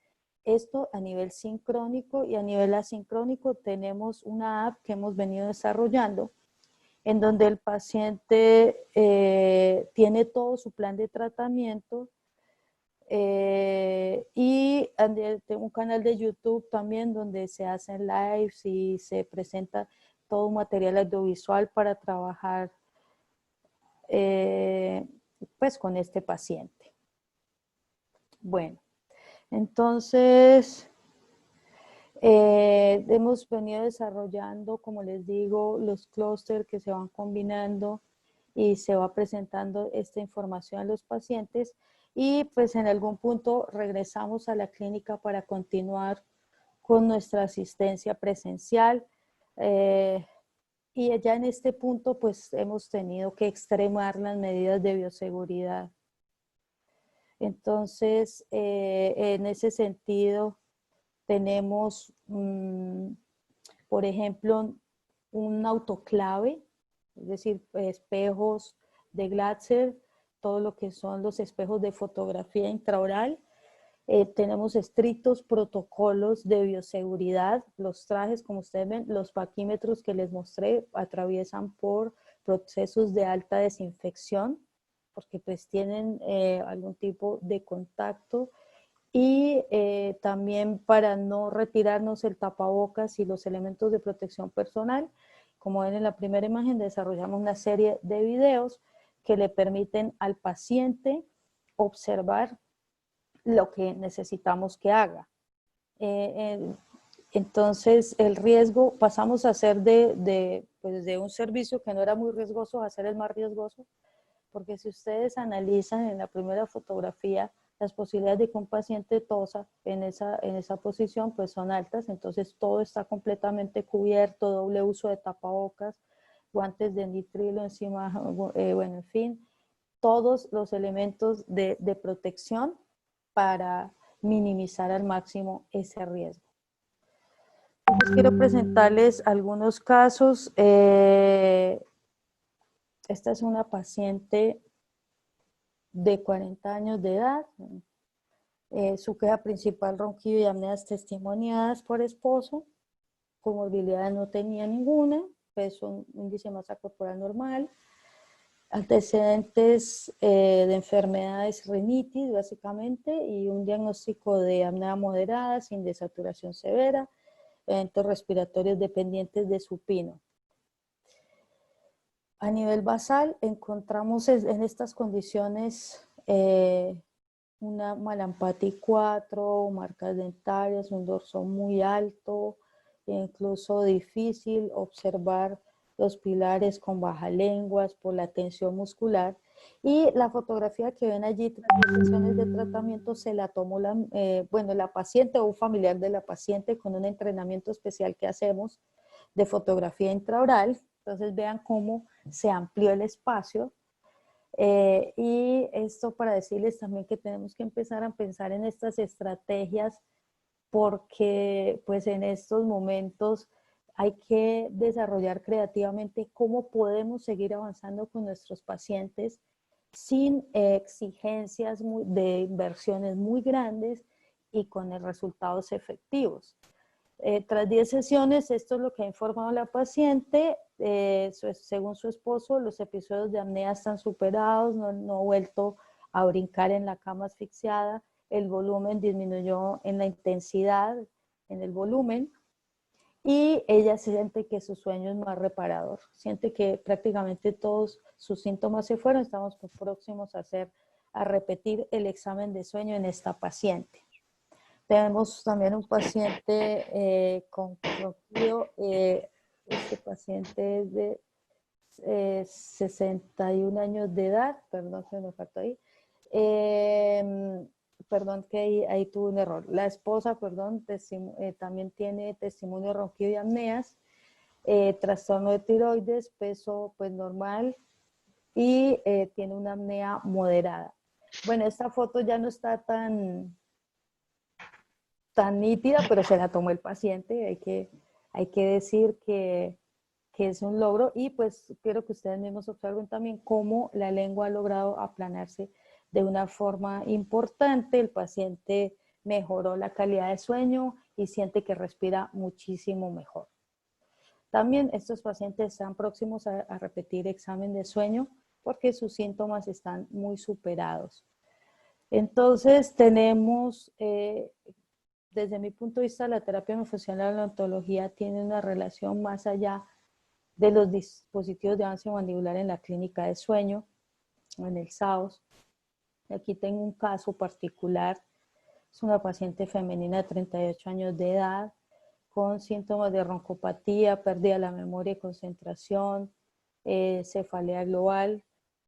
Esto a nivel sincrónico, y a nivel asincrónico tenemos una app que hemos venido desarrollando en donde el paciente tiene todo su plan de tratamiento, y tengo un canal de YouTube también donde se hacen lives y se presenta todo un material audiovisual para trabajar pues con este paciente. Bueno, entonces hemos venido desarrollando, como les digo, los clústeres que se van combinando y se va presentando esta información a los pacientes, y pues en algún punto regresamos a la clínica para continuar con nuestra asistencia presencial. Y ya en este punto pues hemos tenido que extremar las medidas de bioseguridad. Entonces, en ese sentido, tenemos, por ejemplo, un autoclave, es decir, espejos de Glatzer, todo lo que son los espejos de fotografía intraoral. Tenemos estrictos protocolos de bioseguridad. Los trajes, como ustedes ven, los paquímetros que les mostré, atraviesan por procesos de alta desinfección, porque pues tienen algún tipo de contacto. Y también para no retirarnos el tapabocas y los elementos de protección personal, como ven en la primera imagen, desarrollamos una serie de videos que le permiten al paciente observar lo que necesitamos que haga. Entonces, el riesgo, pasamos a hacer pues de un servicio que no era muy riesgoso a ser el más riesgoso, porque si ustedes analizan en la primera fotografía, las posibilidades de que un paciente tosa en esa posición pues son altas. Entonces todo está completamente cubierto, doble uso de tapabocas, guantes de nitrilo encima, bueno, en fin, todos los elementos de protección para minimizar al máximo ese riesgo. Entonces quiero presentarles algunos casos. Esta es una paciente de 40 años de edad. Su queja principal, ronquido y apneas testimoniadas por esposo. Comorbilidad no tenía ninguna, peso, un índice de masa corporal normal. Antecedentes de enfermedades, rinitis básicamente, y un diagnóstico de apnea moderada sin desaturación severa, eventos respiratorios dependientes de supino. A nivel basal encontramos en estas condiciones una Malampati 4, marcas dentarias, un dorso muy alto, incluso difícil observar los pilares con baja lenguas por la tensión muscular. Y la fotografía que ven allí, tras 10 sesiones de tratamiento, se la tomó la paciente o un familiar de la paciente con un entrenamiento especial que hacemos de fotografía intraoral. Entonces vean cómo se amplió el espacio. Y esto para decirles también que tenemos que empezar a pensar en estas estrategias, porque pues en estos momentos hay que desarrollar creativamente cómo podemos seguir avanzando con nuestros pacientes sin exigencias de inversiones muy grandes y con resultados efectivos. Tras 10 sesiones, esto es lo que ha informado la paciente. Según su esposo, los episodios de apnea están superados, no ha vuelto a brincar en la cama asfixiada, el volumen disminuyó en la intensidad, en el volumen, y ella siente que su sueño es más reparador, siente que prácticamente todos sus síntomas se fueron. Estamos próximos a repetir el examen de sueño en esta paciente. Tenemos también un paciente con ronquido. Este paciente es de 61 años de edad, perdón, se me faltó ahí. Perdón que ahí tuve un error. La esposa, perdón, también tiene testimonio de ronquido y apneas, trastorno de tiroides, peso pues normal, y tiene una apnea moderada. Bueno, esta foto ya no está tan nítida, pero se la tomó el paciente. Hay que decir que que es un logro, y pues quiero que ustedes mismos observen también cómo la lengua ha logrado aplanarse de una forma importante. El paciente mejoró la calidad de sueño y siente que respira muchísimo mejor. También estos pacientes están próximos a repetir examen de sueño porque sus síntomas están muy superados. Entonces tenemos, desde mi punto de vista, la terapia miofuncional y la odontología tiene una relación más allá de los dispositivos de avance mandibular en la clínica de sueño, en el SAOS. Aquí tengo un caso particular. Es una paciente femenina de 38 años de edad con síntomas de roncopatía, pérdida de la memoria y concentración, cefalea global.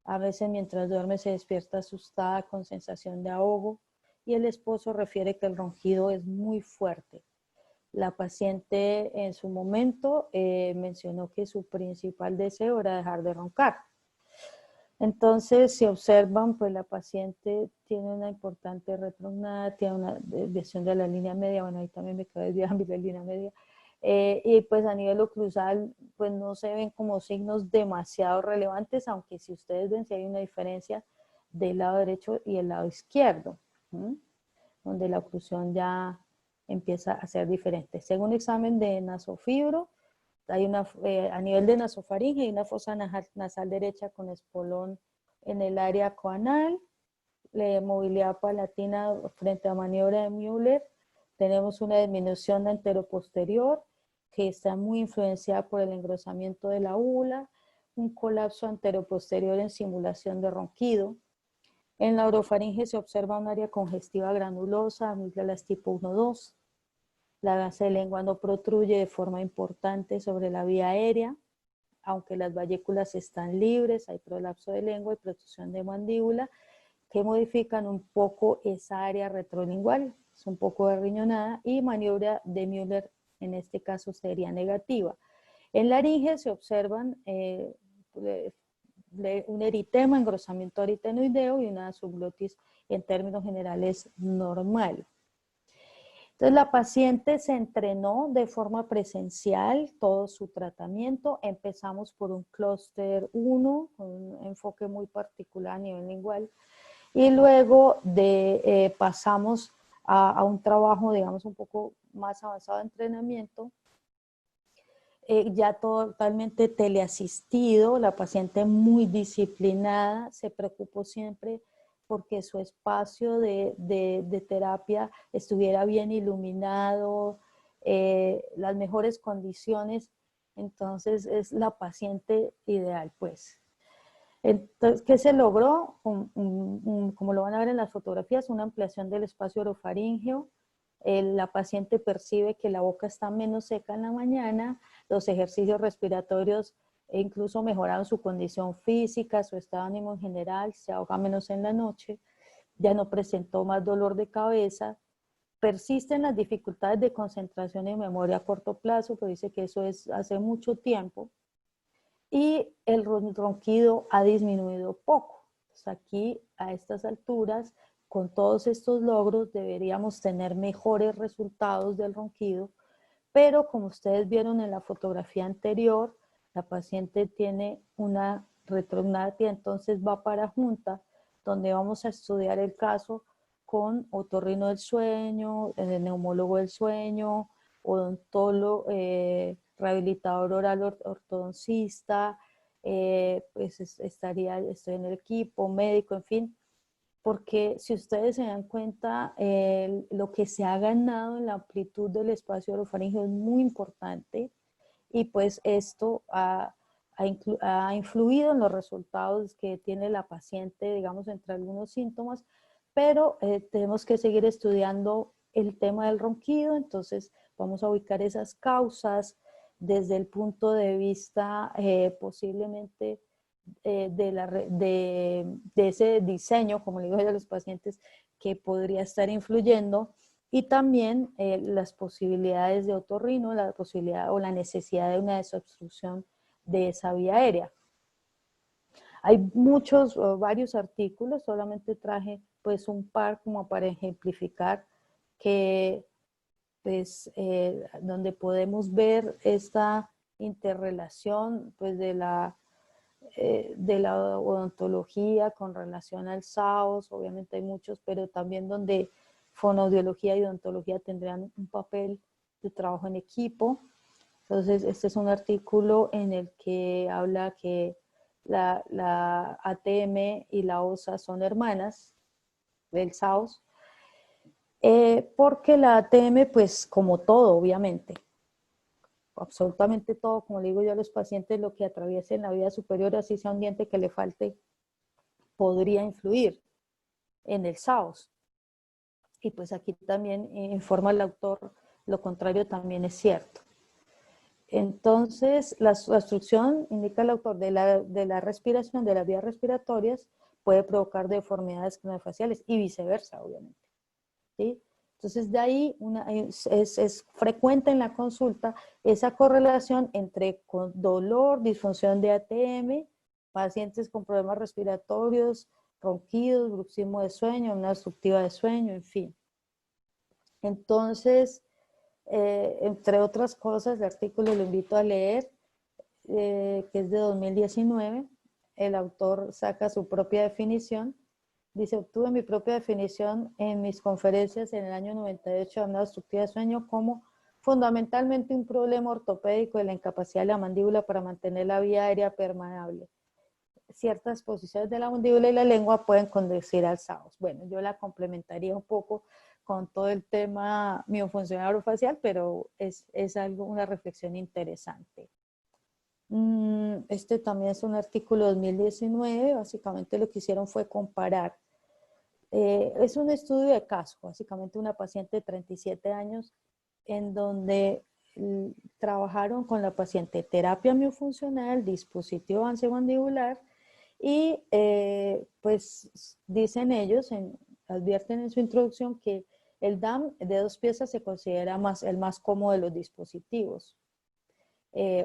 A veces mientras duerme se despierta asustada con sensación de ahogo y el esposo refiere que el ronquido es muy fuerte. La paciente en su momento mencionó que su principal deseo era dejar de roncar. Entonces, si observan, pues la paciente tiene una importante retrognada, tiene una desviación de la línea media, bueno, ahí también me quedé desviando la línea media, y pues a nivel oclusal, pues no se ven como signos demasiado relevantes, aunque si ustedes ven, si hay una diferencia del lado derecho y el lado izquierdo, donde la oclusión ya empieza a ser diferente. Según examen de nasofibro, hay a nivel de nasofaringe hay una fosa nasal derecha con espolón en el área coanal, movilidad palatina frente a maniobra de Müller. Tenemos una disminución anteroposterior que está muy influenciada por el engrosamiento de la úvula, un colapso anteroposterior en simulación de ronquido. En la orofaringe se observa un área congestiva granulosa, amígdalas tipo 1-2. La base de lengua no protruye de forma importante sobre la vía aérea, aunque las valléculas están libres, hay prolapso de lengua y protrusión de mandíbula, que modifican un poco esa área retrolingual, es un poco derriñonada, y maniobra de Müller en este caso sería negativa. En laringe se observan un eritema, engrosamiento aritenoideo y una subglotis en términos generales normal. Entonces la paciente se entrenó de forma presencial todo su tratamiento. Empezamos por un clúster 1, con un enfoque muy particular a nivel lingual, y luego pasamos a un trabajo, digamos, un poco más avanzado de entrenamiento, ya totalmente teleasistido, la paciente muy disciplinada, se preocupó siempre porque su espacio de terapia estuviera bien iluminado, las mejores condiciones, entonces es la paciente ideal, pues. Entonces, ¿qué se logró? Como lo van a ver en las fotografías, una ampliación del espacio orofaríngeo. La paciente percibe que la boca está menos seca en la mañana, los ejercicios respiratorios incluso mejoraron su condición física, su estado de ánimo en general, se ahoga menos en la noche, ya no presentó más dolor de cabeza, persisten las dificultades de concentración y memoria a corto plazo, pero dice que eso es hace mucho tiempo, y el ronquido ha disminuido poco. Pues aquí, a estas alturas, con todos estos logros, deberíamos tener mejores resultados del ronquido, pero como ustedes vieron en la fotografía anterior, la paciente tiene una retrognatia, entonces va para junta, donde vamos a estudiar el caso con otorrino del sueño, neumólogo del sueño, odontólogo, rehabilitador oral ortodoncista, pues estoy en el equipo, médico, en fin, porque si ustedes se dan cuenta, lo que se ha ganado en la amplitud del espacio orofaríngeo es muy importante, y pues esto ha influido en los resultados que tiene la paciente, digamos, entre algunos síntomas, pero tenemos que seguir estudiando el tema del ronquido, entonces vamos a ubicar esas causas desde el punto de vista posiblemente de ese diseño, como le digo yo a los pacientes, que podría estar influyendo, y también las posibilidades de otorrino, la posibilidad o la necesidad de una desobstrucción de esa vía aérea. Hay varios artículos, solamente traje pues un par como para ejemplificar que pues donde podemos ver esta interrelación pues, de la odontología con relación al SAOS, obviamente hay muchos, pero también donde fonoaudiología y odontología tendrían un papel de trabajo en equipo. Entonces, este es un artículo en el que habla que la ATM y la OSA son hermanas del SAOS, porque la ATM, pues como todo, obviamente, absolutamente todo, como le digo yo a los pacientes, lo que atraviese en la vida superior, así sea un diente que le falte, podría influir en el SAOS. Y pues aquí también informa el autor, lo contrario también es cierto. Entonces, la obstrucción, indica el autor, de la respiración, de las vías respiratorias, puede provocar deformidades craneofaciales y viceversa, obviamente. ¿Sí? Entonces, de ahí es frecuente en la consulta esa correlación entre dolor, disfunción de ATM, pacientes con problemas respiratorios, ronquidos, bruxismo de sueño, una obstructiva de sueño, en fin. Entonces, entre otras cosas, el artículo lo invito a leer, que es de 2019. El autor saca su propia definición. Dice, obtuve mi propia definición en mis conferencias en el año 98 de una obstructiva de sueño como fundamentalmente un problema ortopédico de la incapacidad de la mandíbula para mantener la vía aérea permeable. Ciertas posiciones de la mandíbula y la lengua pueden conducir al SAOS. Bueno, yo la complementaría un poco con todo el tema miofuncional orofacial, pero es algo, una reflexión interesante. Este también es un artículo 2019, básicamente lo que hicieron fue comparar. Es un estudio de caso, básicamente una paciente de 37 años, en donde trabajaron con la paciente terapia miofuncional, dispositivo ansemandibular, y pues dicen ellos, advierten en su introducción que el DAM de 2 piezas se considera el más cómodo de los dispositivos,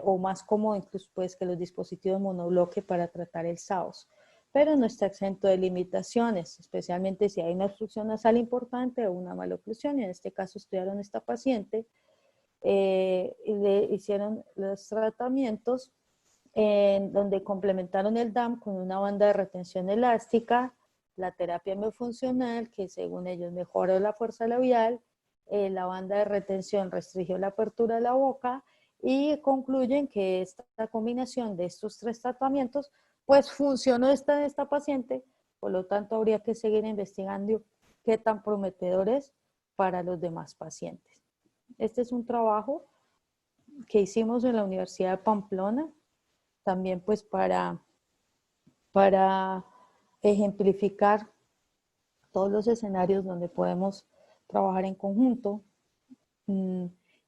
o más cómodo incluso pues, que los dispositivos monobloque para tratar el SAOS, pero no está exento de limitaciones, especialmente si hay una obstrucción nasal importante o una maloclusión, y en este caso estudiaron a esta paciente, y le hicieron los tratamientos en donde complementaron el DAM con una banda de retención elástica, la terapia miofuncional, que según ellos mejoró la fuerza labial, la banda de retención restringió la apertura de la boca, y concluyen que esta combinación de estos 3 tratamientos pues funcionó esta paciente, por lo tanto habría que seguir investigando qué tan prometedor es para los demás pacientes. Este es un trabajo que hicimos en la Universidad de Pamplona, también pues para ejemplificar todos los escenarios donde podemos trabajar en conjunto.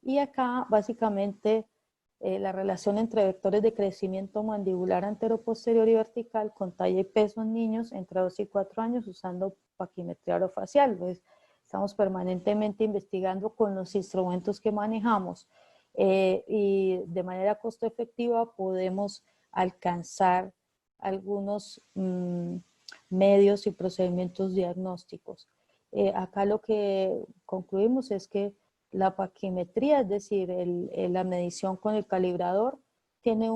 Y acá básicamente la relación entre vectores de crecimiento mandibular anteroposterior y vertical con talla y peso en niños entre 2 y 4 años usando paquimetría orofacial. Pues, estamos permanentemente investigando con los instrumentos que manejamos, y de manera costo efectiva podemos alcanzar algunos medios y procedimientos diagnósticos. Acá lo que concluimos es que la paquimetría, es decir, la medición con el calibrador, tiene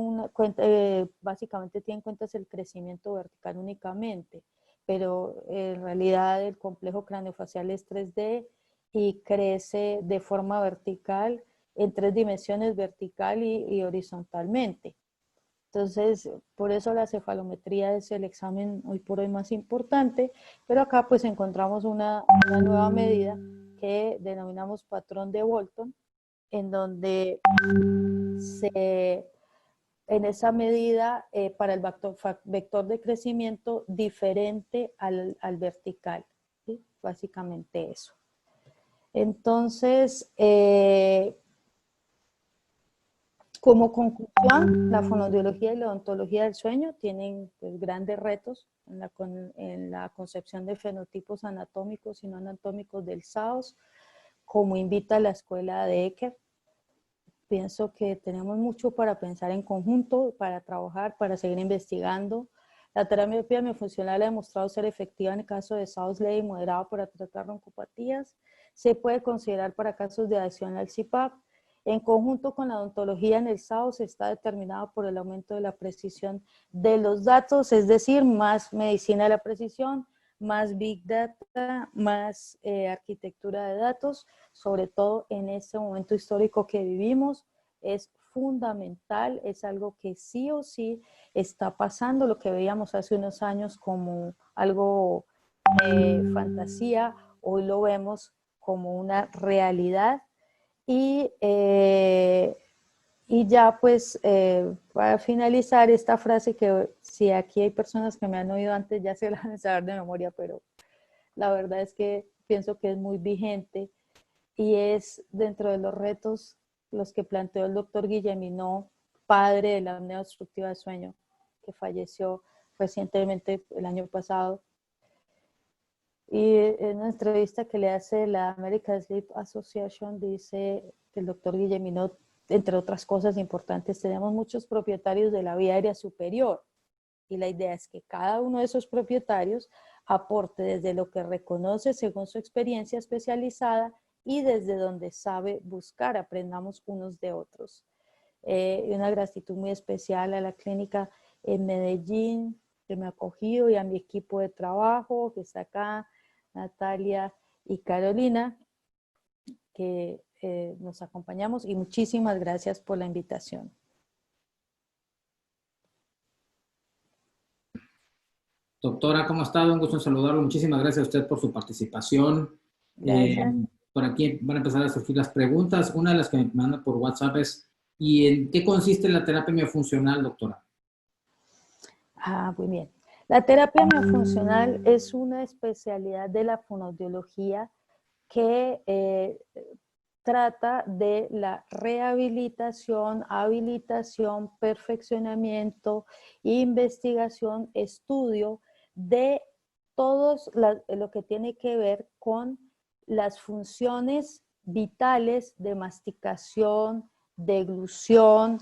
básicamente tiene en cuenta el crecimiento vertical únicamente, pero en realidad el complejo craneofacial es 3D y crece de forma vertical en 3 dimensiones, vertical y horizontalmente. Entonces, por eso la cefalometría es el examen hoy por hoy más importante, pero acá pues encontramos una nueva medida que denominamos patrón de Bolton, en donde en esa medida para el vector de crecimiento diferente al vertical, ¿sí? Básicamente eso. Entonces, como conclusión, la fonoaudiología y la odontología del sueño tienen pues, grandes retos en la concepción de fenotipos anatómicos y no anatómicos del SAOS, como invita la escuela de Ecker. Pienso que tenemos mucho para pensar en conjunto, para trabajar, para seguir investigando. La terapia miofuncional ha demostrado ser efectiva en el caso de SAOS leve y moderado para tratar roncopatías. Se puede considerar para casos de adhesión al CPAP. En conjunto con la odontología en el SAOS está determinado por el aumento de la precisión de los datos, es decir, más medicina de la precisión, más Big Data, más arquitectura de datos, sobre todo en este momento histórico que vivimos, es fundamental, es algo que sí o sí está pasando, lo que veíamos hace unos años como algo fantasía, hoy lo vemos como una realidad. Y ya pues para finalizar esta frase que si aquí hay personas que me han oído antes ya se la van a saber de memoria, pero la verdad es que pienso que es muy vigente y es dentro de los retos los que planteó el doctor Guillemino, padre de la apnea obstructiva de sueño, que falleció recientemente el año pasado. Y en una entrevista que le hace la American Sleep Association dice que el doctor Guillemino, entre otras cosas importantes, tenemos muchos propietarios de la vía aérea superior y la idea es que cada uno de esos propietarios aporte desde lo que reconoce según su experiencia especializada y desde donde sabe buscar, aprendamos unos de otros. Y una gratitud muy especial a la clínica en Medellín que me ha acogido y a mi equipo de trabajo que está acá, Natalia y Carolina, que nos acompañamos y muchísimas gracias por la invitación. Doctora, ¿cómo ha estado? Un gusto en saludarlo. Muchísimas gracias a usted por su participación. Gracias. Por aquí van a empezar a surgir las preguntas. Una de las que me mandan por WhatsApp es, ¿y en qué consiste la terapia miofuncional, doctora? Muy bien. La terapia miofuncional es una especialidad de la fonoaudiología que trata de la rehabilitación, habilitación, perfeccionamiento, investigación, estudio de todo lo que tiene que ver con las funciones vitales de masticación, deglución,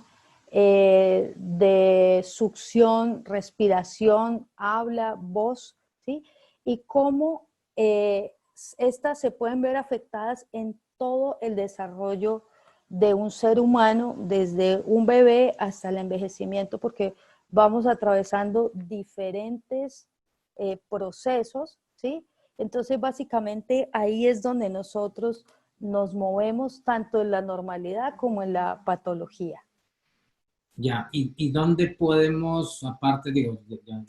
de succión, respiración, habla, voz, ¿sí? Y cómo estas se pueden ver afectadas en todo el desarrollo de un ser humano, desde un bebé hasta el envejecimiento, porque vamos atravesando diferentes procesos, ¿sí? Entonces, básicamente, ahí es donde nosotros nos movemos tanto en la normalidad como en la patología. Ya, ¿y dónde podemos, aparte, digo,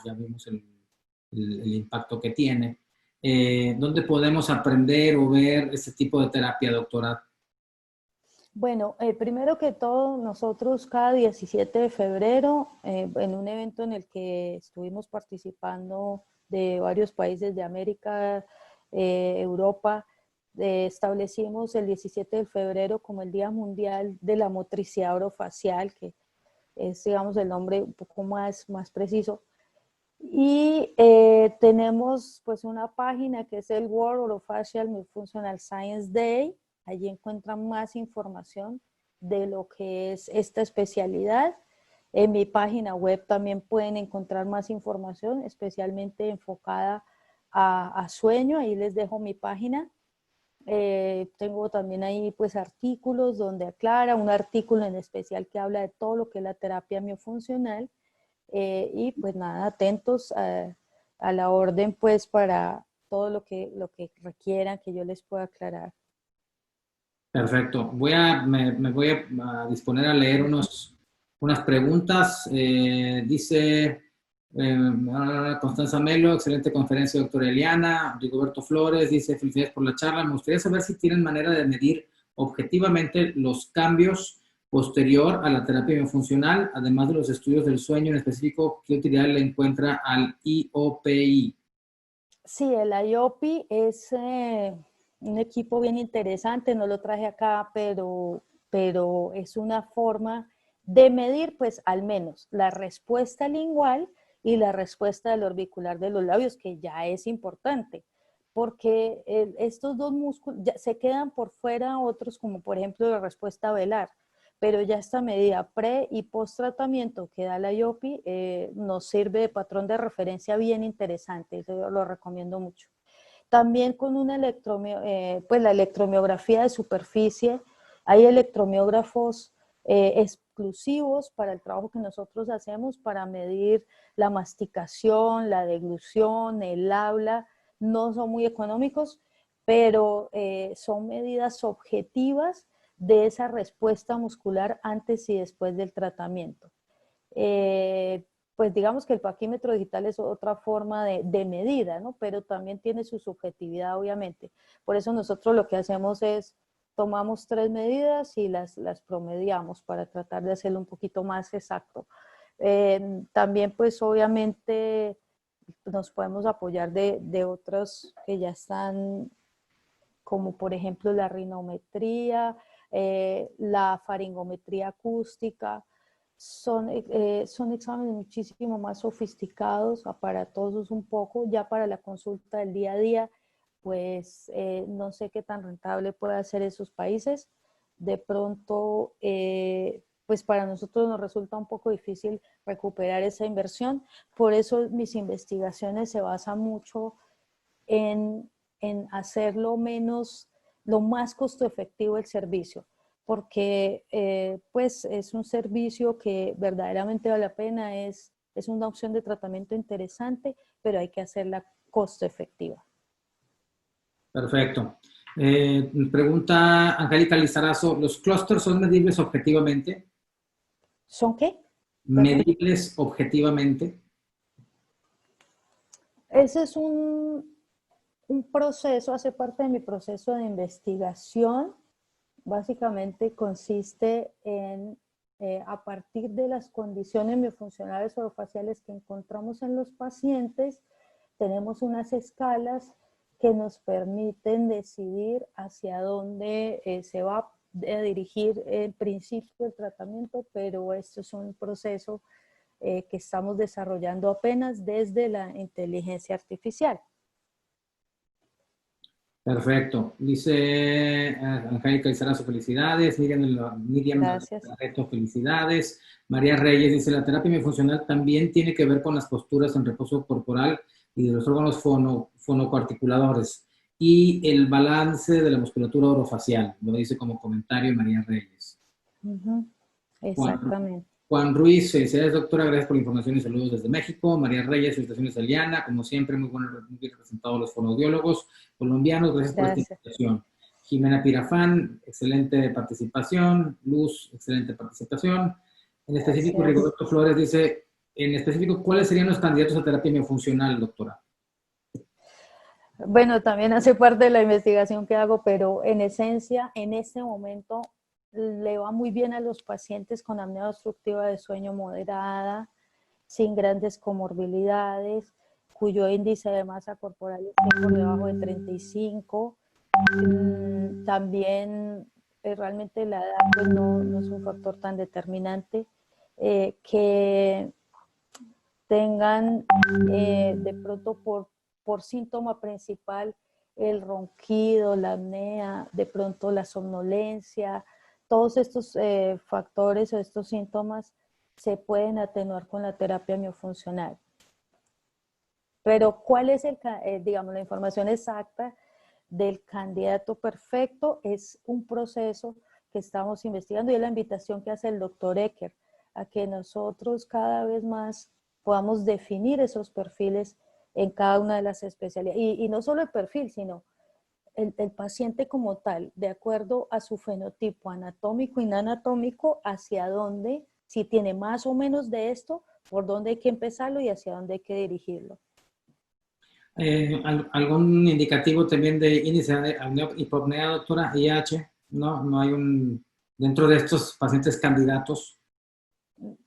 ya vimos el impacto que tiene, dónde podemos aprender o ver este tipo de terapia, doctora? Bueno, primero que todo, nosotros cada 17 de febrero, en un evento en el que estuvimos participando de varios países de América, Europa, establecimos el 17 de febrero como el Día Mundial de la Motricidad Orofacial, que es, digamos, el nombre un poco más preciso. Y tenemos pues una página que es el World Orofacial Myofunctional Science Day. Allí encuentran más información de lo que es esta especialidad. En mi página web también pueden encontrar más información, especialmente enfocada a sueño. Ahí les dejo mi página. Tengo también ahí pues artículos donde aclara, un artículo en especial que habla de todo lo que es la terapia miofuncional. Y pues nada, atentos a la orden pues para todo lo que requieran que yo les pueda aclarar. Perfecto. Me voy a disponer a leer unas preguntas. Dice Constanza Melo, excelente conferencia, doctora Eliana. Rigoberto Flores dice, felicidades por la charla. Me gustaría saber si tienen manera de medir objetivamente los cambios posterior a la terapia biofuncional, además de los estudios del sueño, en específico, ¿qué utilidad le encuentra al IOPI? Sí, el IOPI es un equipo bien interesante, no lo traje acá, pero es una forma de medir, pues al menos, la respuesta lingual y la respuesta del orbicular de los labios, que ya es importante, porque estos dos músculos ya se quedan por fuera otros, como por ejemplo la respuesta velar, pero ya esta medida pre y post tratamiento que da la IOPI nos sirve de patrón de referencia bien interesante, yo lo recomiendo mucho. También con una pues la electromiografía de superficie Hay electromiógrafos exclusivos para el trabajo que nosotros hacemos para medir la masticación, la deglución, el habla. No son muy económicos, pero son medidas objetivas de esa respuesta muscular antes y después del tratamiento. Pues digamos que el paquímetro digital es otra forma de medida, ¿no? Pero también tiene su subjetividad, obviamente. Por eso nosotros lo que hacemos es, tomamos 3 medidas y las promediamos para tratar de hacerlo un poquito más exacto. También, pues obviamente, nos podemos apoyar de otros que ya están, como por ejemplo la rinometría, la faringometría acústica. Son exámenes muchísimo más sofisticados, aparatosos un poco, ya para la consulta del día a día, pues no sé qué tan rentable puede ser esos países. De pronto, pues para nosotros nos resulta un poco difícil recuperar esa inversión, por eso mis investigaciones se basan mucho en, hacerlo lo más costo efectivo el servicio, porque pues es un servicio que verdaderamente vale la pena, es una opción de tratamiento interesante, pero hay que hacerla costo efectiva. Perfecto. Pregunta Angélica Lizarazo, ¿los clústeres son medibles objetivamente? ¿Son qué? ¿Medibles objetivamente? Ese es un proceso, hace parte de mi proceso de investigación. Básicamente consiste en, a partir de las condiciones miofuncionales orofaciales que encontramos en los pacientes, tenemos unas escalas que nos permiten decidir hacia dónde se va a dirigir en principio el tratamiento, pero esto es un proceso que estamos desarrollando apenas desde la inteligencia artificial. Perfecto. Dice Angélica Lizarazo, felicidades. Miriam Gracias. Barreto, felicidades. María Reyes dice, la terapia miofuncional también tiene que ver con las posturas en reposo corporal y de los órganos fonocoarticuladores y el balance de la musculatura orofacial. Lo dice como comentario María Reyes. Exactamente. Juan Ruiz, felicidades doctora, gracias por la información y saludos desde México. María Reyes, felicitaciones a Eliana, como siempre, muy bien representados los fonoaudiólogos colombianos, gracias por esta invitación. Jimena Pirafán, excelente participación. Luz, excelente participación. En específico, Rigoberto Flores dice, en específico, ¿cuáles serían los candidatos a terapia miofuncional, doctora? Bueno, también hace parte de la investigación que hago, pero en esencia, en este momento, le va muy bien a los pacientes con apnea obstructiva de sueño moderada, sin grandes comorbilidades, cuyo índice de masa corporal esté por debajo de 35. También realmente la edad pues, no es un factor tan determinante. Que tengan de pronto por síntoma principal el ronquido, la apnea, de pronto la somnolencia. Todos estos factores o estos síntomas se pueden atenuar con la terapia miofuncional. Pero ¿cuál es digamos, la información exacta del candidato perfecto? Es un proceso que estamos investigando y es la invitación que hace el doctor Ecker a que nosotros cada vez más podamos definir esos perfiles en cada una de las especialidades. Y no solo el perfil, sino el paciente como tal, de acuerdo a su fenotipo anatómico y no anatómico, hacia dónde, si tiene más o menos de esto, por dónde hay que empezarlo y hacia dónde hay que dirigirlo. ¿Algún indicativo también de índice de hipopnea, doctora? IH, no hay dentro de estos pacientes candidatos.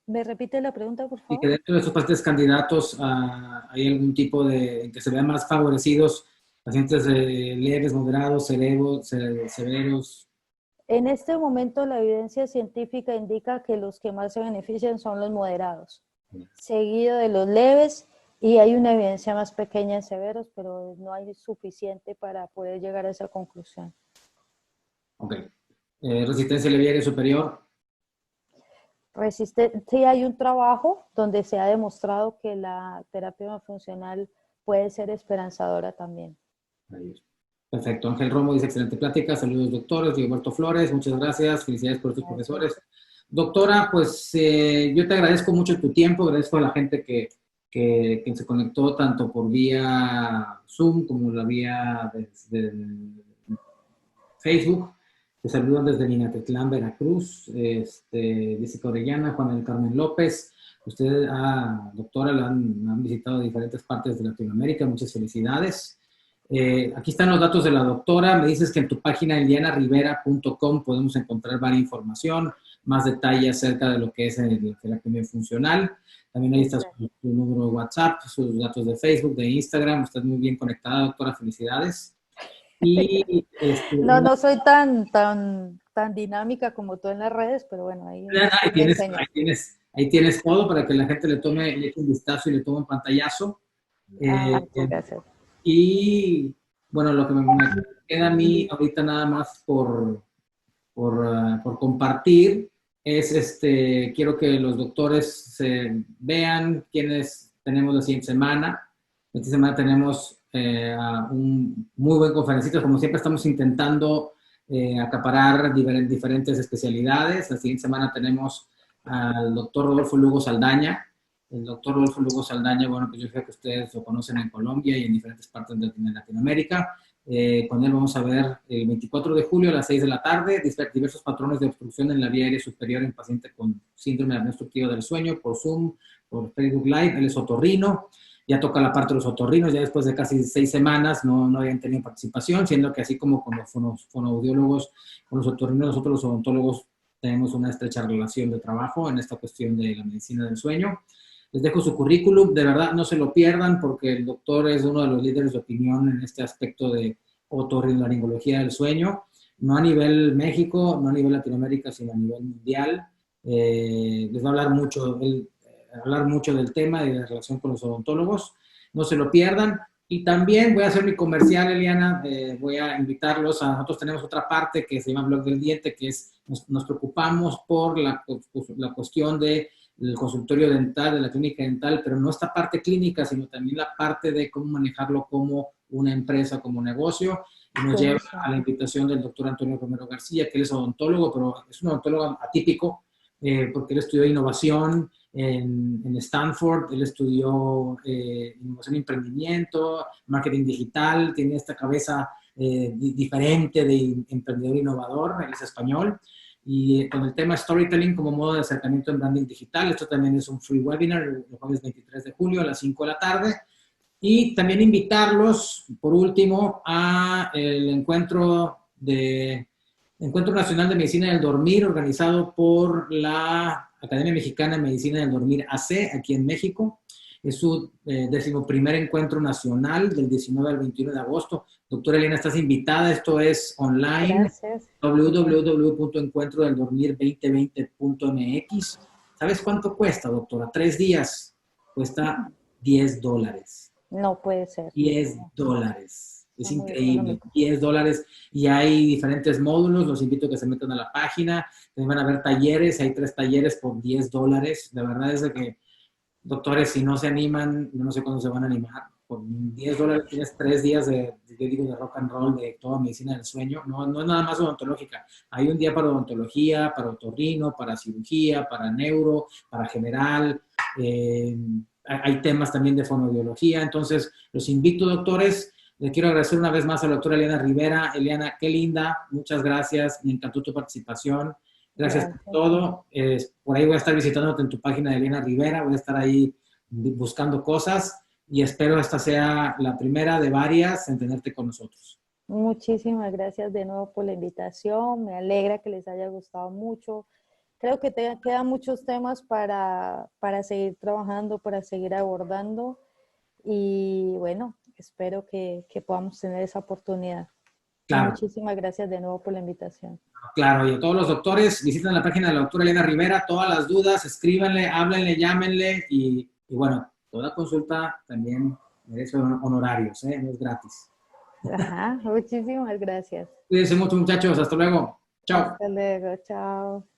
¿Me repite la pregunta, por favor? Y que dentro de estos pacientes candidatos hay algún tipo de, que se vean más favorecidos, pacientes leves, moderados, severos. En este momento la evidencia científica indica que los que más se benefician son los moderados, seguido de los leves, y hay una evidencia más pequeña en severos, pero no hay suficiente para poder llegar a esa conclusión. Ok. Resistencia leviera superior. Sí, hay un trabajo donde se ha demostrado que la terapia funcional puede ser esperanzadora también. Perfecto. Ángel Romo dice, excelente plática. Saludos, doctores. Rigoberto Flores, muchas gracias. Felicidades por estos profesores. Doctora, pues yo te agradezco mucho tu tiempo. Agradezco a la gente que se conectó tanto por vía Zoom como la vía de Facebook. Te saludan desde Minatitlán, Veracruz. Jessica Orellana, Juan del Carmen López. Usted, doctora, la han visitado diferentes partes de Latinoamérica. Muchas felicidades. Aquí están los datos de la doctora. Me dices que en tu página elianarivera.com podemos encontrar varias información, más detalle acerca de lo que es la quimio funcional. También ahí está su número de WhatsApp, sus datos de Facebook, de Instagram. Estás muy bien conectada, doctora. Felicidades. Y, no soy tan dinámica como tú en las redes, pero bueno, ahí tienes todo para que la gente le eche un vistazo y le tome un pantallazo. Gracias. Y bueno, lo que me queda a mí ahorita nada más por compartir es, quiero que los doctores vean quiénes tenemos la siguiente semana. Esta semana tenemos un muy buen conferencista. Como siempre estamos intentando acaparar diferentes especialidades. La siguiente semana tenemos al doctor Rodolfo Lugo Saldaña. El doctor Rodolfo Lugo Saldaña, bueno, pues yo sé que ustedes lo conocen en Colombia y en diferentes partes de Latinoamérica. Con él vamos a ver el 24 de julio a las 6 de la tarde, diversos patrones de obstrucción en la vía aérea superior en paciente con síndrome de apnea obstructiva del sueño, por Zoom, por Facebook Live. Él es otorrino, ya toca la parte de los otorrinos, ya después de casi 6 semanas no habían tenido participación, siendo que así como con los fonoaudiólogos, con los otorrinos, nosotros los odontólogos tenemos una estrecha relación de trabajo en esta cuestión de la medicina del sueño. Les dejo su currículum, de verdad no se lo pierdan porque el doctor es uno de los líderes de opinión en este aspecto de otorrinolaringología del sueño, no a nivel México, no a nivel Latinoamérica, sino a nivel mundial. Les va a hablar mucho del tema y de la relación con los odontólogos, no se lo pierdan. Y también voy a hacer mi comercial, Eliana, voy a invitarlos nosotros tenemos otra parte que se llama Blog del Diente, que es, nos preocupamos por la cuestión del consultorio dental, de la clínica dental, pero no esta parte clínica, sino también la parte de cómo manejarlo como una empresa, como negocio. Y nos lleva a la invitación del doctor Antonio Romero García, que él es odontólogo, pero es un odontólogo atípico, porque él estudió innovación en Stanford, él estudió innovación y emprendimiento, marketing digital, tiene esta cabeza diferente de emprendedor innovador, él es español, y con el tema storytelling como modo de acercamiento en branding digital. Esto también es un free webinar el jueves 23 de julio a las 5 de la tarde. Y también invitarlos, por último, a el Encuentro Nacional de Medicina del Dormir, organizado por la Academia Mexicana de Medicina del Dormir AC, aquí en México. Es su 11º encuentro nacional, del 19 al 21 de agosto. Doctora Elena, estás invitada. Esto es online. Gracias. www.encuentrodelDormir2020.mx. ¿Sabes cuánto cuesta, doctora? 3 días. Cuesta $10. No puede ser. $10. Es increíble. $10. Y hay diferentes módulos. Los invito a que se metan a la página. Van a ver talleres. Hay 3 talleres por $10. De verdad es de que, doctores, si no se animan, yo no sé cuándo se van a animar. Por $10 tienes 3 días de rock and roll, de toda medicina del sueño. No es nada más odontológica. Hay un día para odontología, para otorrino, para cirugía, para neuro, para general. Hay temas también de fonoaudiología. Entonces, los invito, doctores. Le quiero agradecer una vez más a la doctora Eliana Rivera. Eliana, qué linda. Muchas gracias. Me encantó tu participación. Gracias por todo. Por ahí voy a estar visitándote en tu página de Eliana Rivera. Voy a estar ahí buscando cosas y espero esta sea la primera de varias en tenerte con nosotros. Muchísimas gracias de nuevo por la invitación. Me alegra que les haya gustado mucho. Creo que quedan muchos temas para seguir trabajando, para seguir abordando. Y bueno, espero que podamos tener esa oportunidad. Claro. Muchísimas gracias de nuevo por la invitación. Claro, y a todos los doctores, visiten la página de la doctora Eliana Rivera. Todas las dudas, escríbanle, háblenle, llámenle. Y bueno, toda consulta también merece honorarios, no es gratis. Ajá, muchísimas gracias. Cuídense mucho, muchachos. Hasta luego. Chao. Hasta luego. Chao.